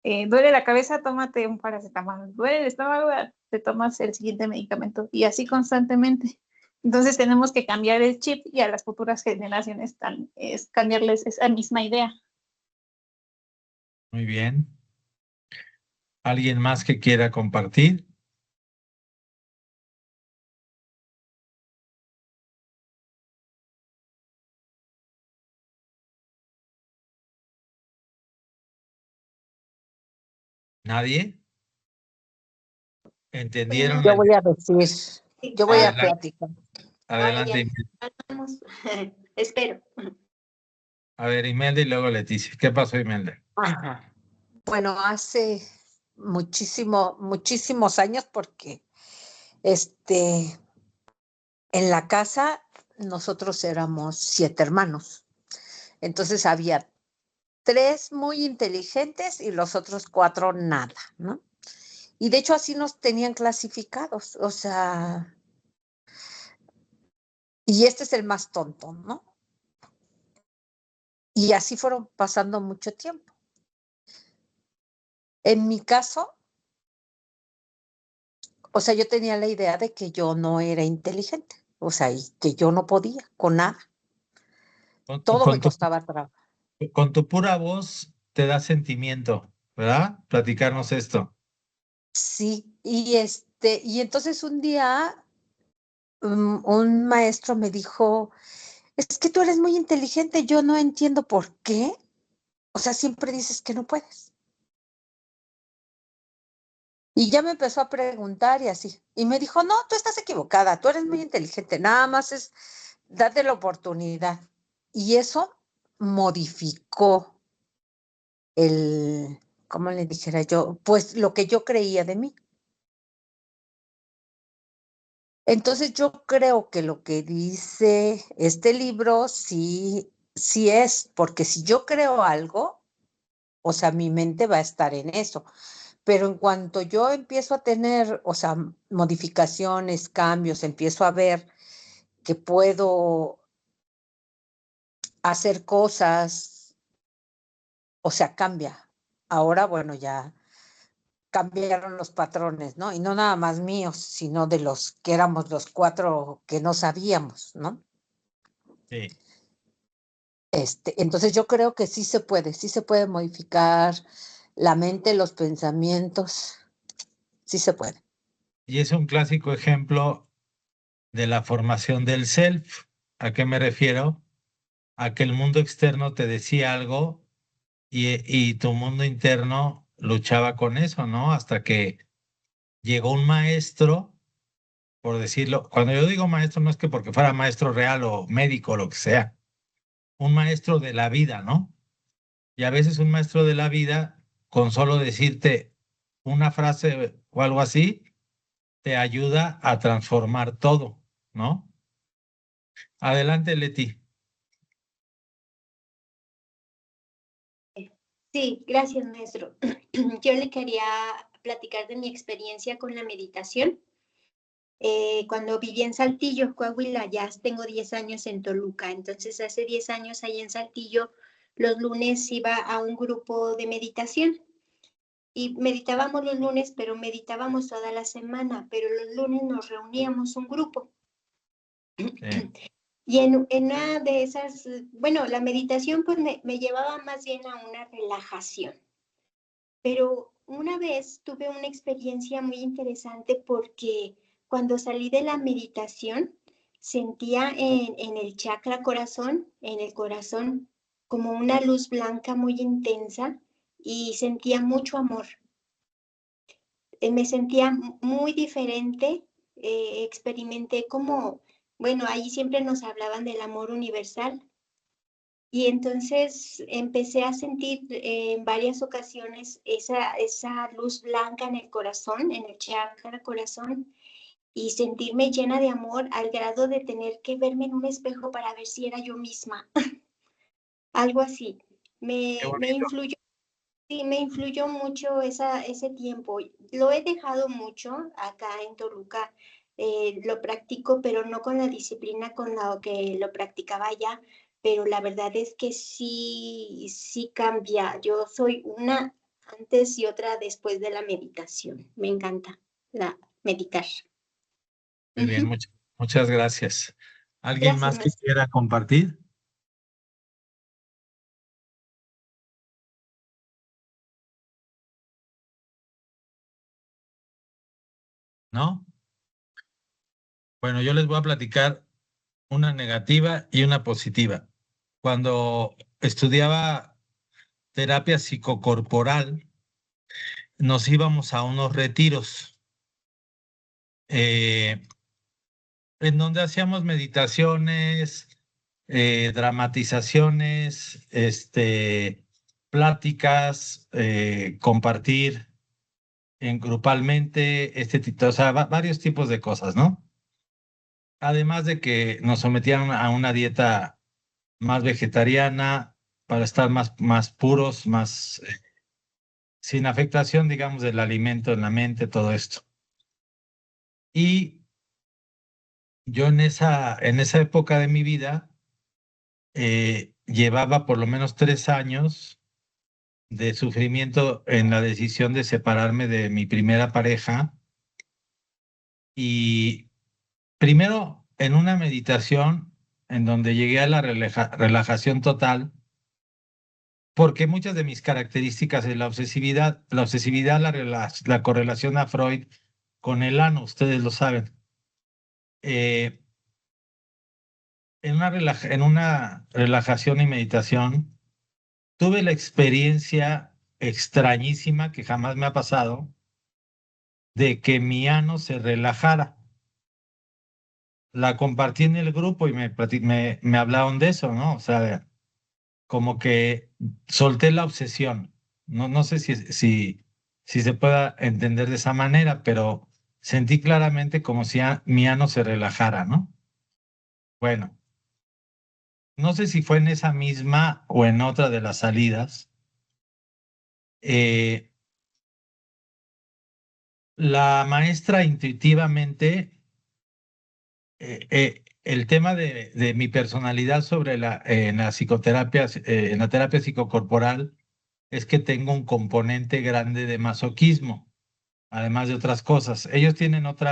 [SPEAKER 7] duele la cabeza, tómate un paracetamol, duele el estómago, te tomas el siguiente medicamento y así constantemente. Entonces tenemos que cambiar el chip y a las futuras generaciones es cambiarles esa misma idea.
[SPEAKER 1] Muy bien. ¿Alguien más que quiera compartir? ¿Nadie? ¿Entendieron?
[SPEAKER 3] Yo voy a decir, yo voy a
[SPEAKER 1] Adelante,
[SPEAKER 3] platicar.
[SPEAKER 1] adelante.
[SPEAKER 2] Vamos, espero.
[SPEAKER 1] A ver, Imelda y luego Leticia. ¿Qué pasó, Imelda?
[SPEAKER 3] Ajá. Bueno, hace muchísimos años, porque en la casa nosotros éramos 7 hermanos. Entonces había 3 muy inteligentes y los otros 4 nada, ¿no? Y de hecho así nos tenían clasificados, o sea, y este es el más tonto, ¿no? Y así fueron pasando mucho tiempo. En mi caso, o sea, yo tenía la idea de que yo no era inteligente, o sea, y que yo no podía con nada.
[SPEAKER 1] Con,
[SPEAKER 3] Todo me
[SPEAKER 1] con tu,
[SPEAKER 3] costaba trabajo.
[SPEAKER 1] con tu pura voz te da sentimiento, ¿verdad? Platicarnos esto.
[SPEAKER 3] Sí, y entonces un día un maestro me dijo, es que tú eres muy inteligente, yo no entiendo por qué. O sea, siempre dices que no puedes. Y ya me empezó a preguntar y así. Y me dijo, no, tú estás equivocada, tú eres muy inteligente, nada más es date la oportunidad. Y eso modificó ¿cómo le dijera yo? Pues lo que yo creía de mí. Entonces yo creo que lo que dice este libro sí es, porque si yo creo algo, o sea, mi mente va a estar en eso. Pero en cuanto yo empiezo a tener, o sea, modificaciones, cambios, empiezo a ver que puedo hacer cosas, o sea, cambia. Ahora, bueno, ya cambiaron los patrones, ¿no? Y no nada más míos, sino de los que éramos los 4 que no sabíamos, ¿no?
[SPEAKER 1] Sí.
[SPEAKER 3] Entonces yo creo que sí se puede modificar la mente, los pensamientos, sí se puede.
[SPEAKER 1] Y es un clásico ejemplo de la formación del self. ¿A qué me refiero? a que el mundo externo te decía algo y tu mundo interno luchaba con eso, ¿no? Hasta que llegó un maestro, por decirlo, cuando yo digo maestro no es que porque fuera maestro real o médico o lo que sea, un maestro de la vida, ¿no? Y a veces un maestro de la vida, con solo decirte una frase o algo así, te ayuda a transformar todo, ¿no? Adelante, Leti.
[SPEAKER 4] Sí, gracias, maestro. Yo le quería platicar de mi experiencia con la meditación. Cuando viví en Saltillo, Coahuila, ya tengo 10 años en Toluca, entonces hace 10 años ahí en Saltillo, los lunes iba a un grupo de meditación y meditábamos los lunes, pero meditábamos toda la semana, pero los lunes nos reuníamos un grupo.
[SPEAKER 1] Sí.
[SPEAKER 4] Y en una de esas, bueno, la meditación pues me llevaba más bien a una relajación. Pero una vez tuve una experiencia muy interesante porque cuando salí de la meditación sentía en el chakra corazón, en el corazón, como una luz blanca muy intensa y sentía mucho amor. Me sentía muy diferente, experimenté como, bueno, ahí siempre nos hablaban del amor universal. Y entonces empecé a sentir en varias ocasiones esa luz blanca en el corazón, en el chakra corazón, y sentirme llena de amor al grado de tener que verme en un espejo para ver si era yo misma. Algo así.
[SPEAKER 1] Qué
[SPEAKER 4] Me
[SPEAKER 1] bonito.
[SPEAKER 4] influyó, sí, me influyó mucho ese tiempo. Lo he dejado mucho acá en Toluca. Lo practico, pero no con la disciplina con la que lo practicaba allá, pero la verdad es que sí, sí cambia. Yo soy una antes y otra después de la meditación. Me encanta meditar.
[SPEAKER 1] Muy bien,
[SPEAKER 4] Ujú.
[SPEAKER 1] muchas gracias. ¿Alguien
[SPEAKER 4] Gracias,
[SPEAKER 1] más que
[SPEAKER 4] maestro.
[SPEAKER 1] quiera compartir? ¿No? Bueno, yo les voy a platicar una negativa y una positiva. Cuando estudiaba terapia psicocorporal, nos íbamos a unos retiros eh, en donde hacíamos meditaciones, dramatizaciones, pláticas, compartir grupalmente, o sea, varios tipos de cosas, ¿no? Además de que nos sometían a una dieta más vegetariana para estar más puros, más sin afectación, digamos, del alimento en la mente, todo esto. Y yo en esa época de mi vida llevaba por lo menos 3 años de sufrimiento en la decisión de separarme de mi primera pareja y primero en una meditación en donde llegué a la relajación total, porque muchas de mis características de la obsesividad la correlación a Freud con el ano, ustedes lo saben. Eh, en una relajación y meditación, tuve la experiencia extrañísima que jamás me ha pasado de que mi ano se relajara. La compartí en el grupo y me hablaron de eso, ¿no? O sea, como que solté la obsesión. No sé si se pueda entender de esa manera, pero sentí claramente como si mi ano se relajara, ¿no? Bueno, no sé si fue en esa misma o en otra de las salidas. eh, la maestra intuitivamente, el tema de mi personalidad en la psicoterapia, en la terapia psicocorporal, es que tengo un componente grande de masoquismo, además de otras cosas. Ellos tienen otro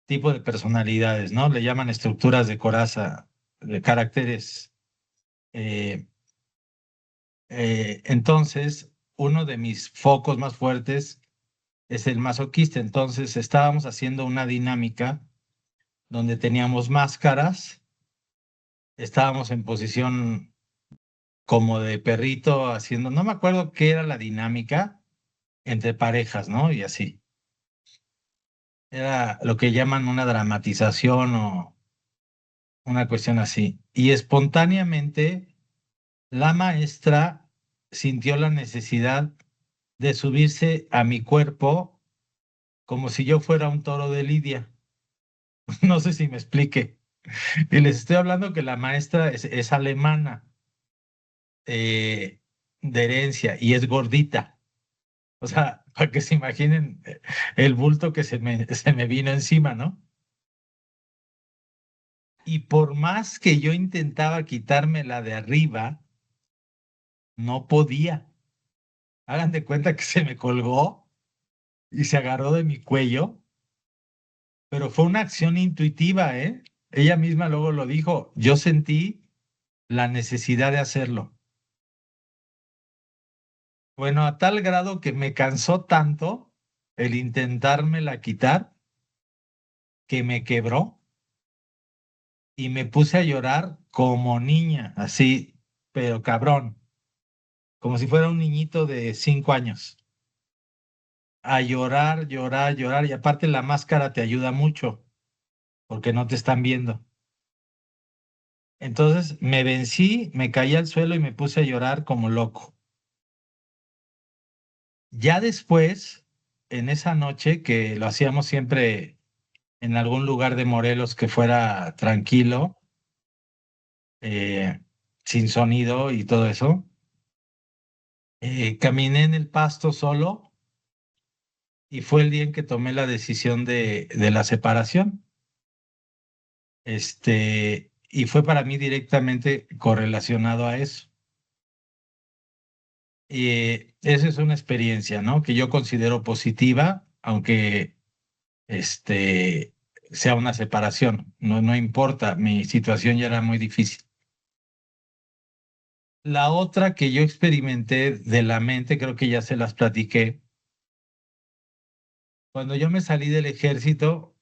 [SPEAKER 1] tipo de personalidades, ¿no? Le llaman estructuras de coraza, de caracteres. eh, entonces, uno de mis focos más fuertes es el masoquista. Entonces, estábamos haciendo una dinámica donde teníamos máscaras estábamos en posición como de perrito haciendo, no me acuerdo qué era la dinámica entre parejas, ¿no? Y así. Era lo que llaman una dramatización o una cuestión así. Y espontáneamente la maestra sintió la necesidad de subirse a mi cuerpo como si yo fuera un toro de lidia. No sé si me explique. Y les estoy hablando que la maestra es alemana, eh, de herencia, y es gordita. O sea, para que se imaginen el bulto que se me vino encima, ¿no? Y por más que yo intentaba quitarme la de arriba, no podía. Hagan de cuenta que se me colgó y se agarró de mi cuello, pero fue una acción intuitiva, ¿eh? Ella misma luego lo dijo, yo sentí la necesidad de hacerlo. Bueno, a tal grado que me cansó tanto el intentármela quitar que me quebró y me puse a llorar como niña, así, pero cabrón, como si fuera un niñito de 5 años. A llorar, llorar, llorar, y aparte la máscara te ayuda mucho porque no te están viendo. Entonces me vencí, me caí al suelo y me puse a llorar como loco. Ya después, en esa noche que lo hacíamos siempre en algún lugar de Morelos que fuera tranquilo, eh, sin sonido y todo eso, caminé en el pasto solo y fue el día en que tomé la decisión de la separación. Y fue para mí directamente correlacionado a eso. Esa es una experiencia, ¿no? Que yo considero positiva, aunque sea una separación. No, no importa, mi situación ya era muy difícil. La otra que yo experimenté de la mente, creo que ya se las platiqué, cuando yo me salí del ejército,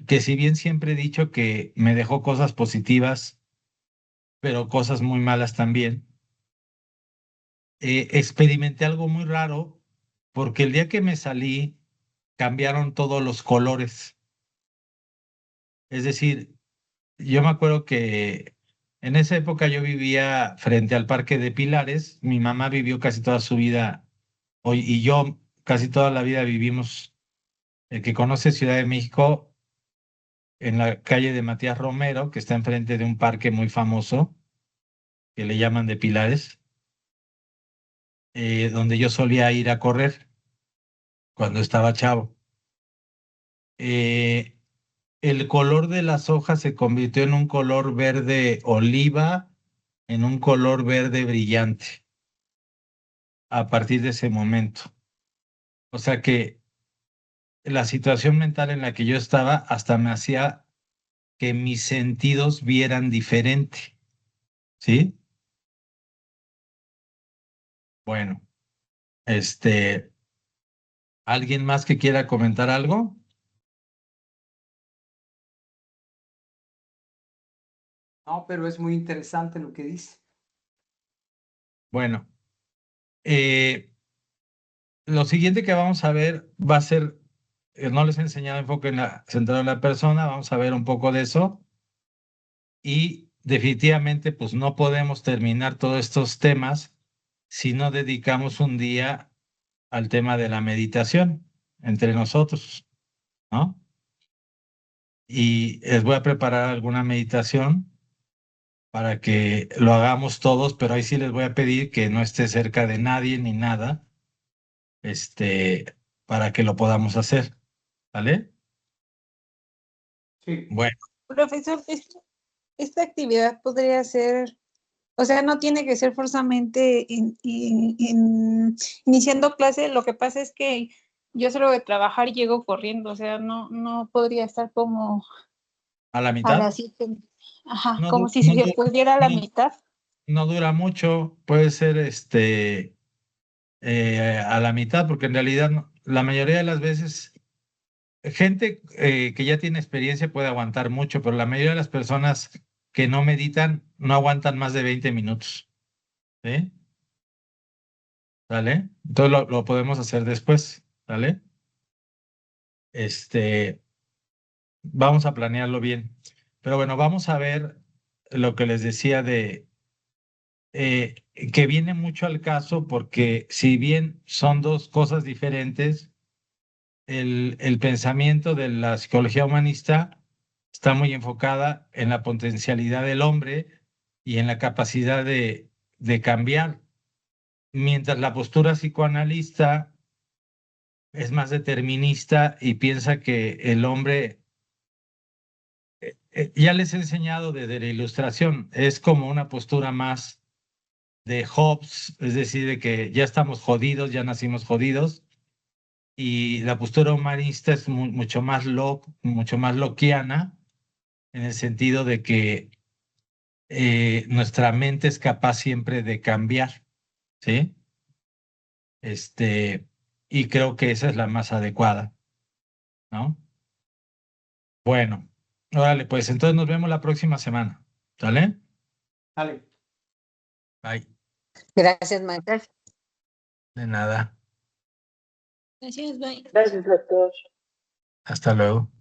[SPEAKER 1] que si bien siempre he dicho que me dejó cosas positivas, pero cosas muy malas también, experimenté algo muy raro, porque el día que me salí cambiaron todos los colores. Es decir, yo me acuerdo que en esa época yo vivía frente al Parque de Pilares, mi mamá vivió casi toda su vida, hoy, y yo casi toda la vida vivimos, el que conoce Ciudad de México, en la calle de Matías Romero, que está enfrente de un parque muy famoso, que le llaman de Pilares, donde yo solía ir a correr cuando estaba chavo. Eh, el color de las hojas se convirtió en un color verde oliva, en un color verde brillante a partir de ese momento. O sea que la situación mental en la que yo estaba hasta me hacía que mis sentidos vieran diferente, ¿sí? Bueno, este, ¿alguien más que quiera comentar algo?
[SPEAKER 5] No, pero es muy interesante lo que dice.
[SPEAKER 1] Bueno, eh, lo siguiente que vamos a ver va a ser, no les he enseñado enfoque centrado en la persona, vamos a ver un poco de eso y definitivamente pues no podemos terminar todos estos temas si no dedicamos un día al tema de la meditación entre nosotros, ¿no? Y les voy a preparar alguna meditación para que lo hagamos todos, pero ahí sí les voy a pedir que no esté cerca de nadie ni nada, para que lo podamos hacer, ¿vale?
[SPEAKER 5] Sí.
[SPEAKER 1] Bueno,
[SPEAKER 7] Profesor, esta actividad podría ser, o sea, no tiene que ser forzosamente iniciando clase. Lo que pasa es que yo salgo de trabajar y llego corriendo, o sea, no podría estar como
[SPEAKER 1] a la
[SPEAKER 7] a
[SPEAKER 1] mitad,
[SPEAKER 7] las 7, ajá,
[SPEAKER 1] no,
[SPEAKER 7] como si
[SPEAKER 1] no,
[SPEAKER 7] se pudiera a la
[SPEAKER 1] no,
[SPEAKER 7] mitad.
[SPEAKER 1] no dura mucho, puede ser a la mitad, porque en realidad la mayoría de las veces, gente que ya tiene experiencia puede aguantar mucho, pero la mayoría de las personas que no meditan no aguantan más de 20 minutos. ¿Sí? ¿Vale? Entonces lo podemos hacer después. ¿Vale? Vamos a planearlo bien. Pero bueno, vamos a ver lo que les decía de que viene mucho al caso porque si bien son dos cosas diferentes, el pensamiento de la psicología humanista está muy enfocada en la potencialidad del hombre y en la capacidad de cambiar, mientras la postura psicoanalista es más determinista y piensa que el hombre, ya les he enseñado desde la ilustración, es como una postura más de Hobbes, es decir, de que ya estamos jodidos, ya nacimos jodidos, y la postura humanista es mucho más lockeana, en el sentido de que nuestra mente es capaz siempre de cambiar, ¿sí? Y creo que esa es la más adecuada, ¿no? Bueno, órale, pues entonces nos vemos la próxima semana, ¿sale?
[SPEAKER 5] Vale.
[SPEAKER 1] Bye.
[SPEAKER 3] Gracias, maestra.
[SPEAKER 1] De nada.
[SPEAKER 7] Gracias, bye.
[SPEAKER 6] Gracias, doctor.
[SPEAKER 1] Hasta luego.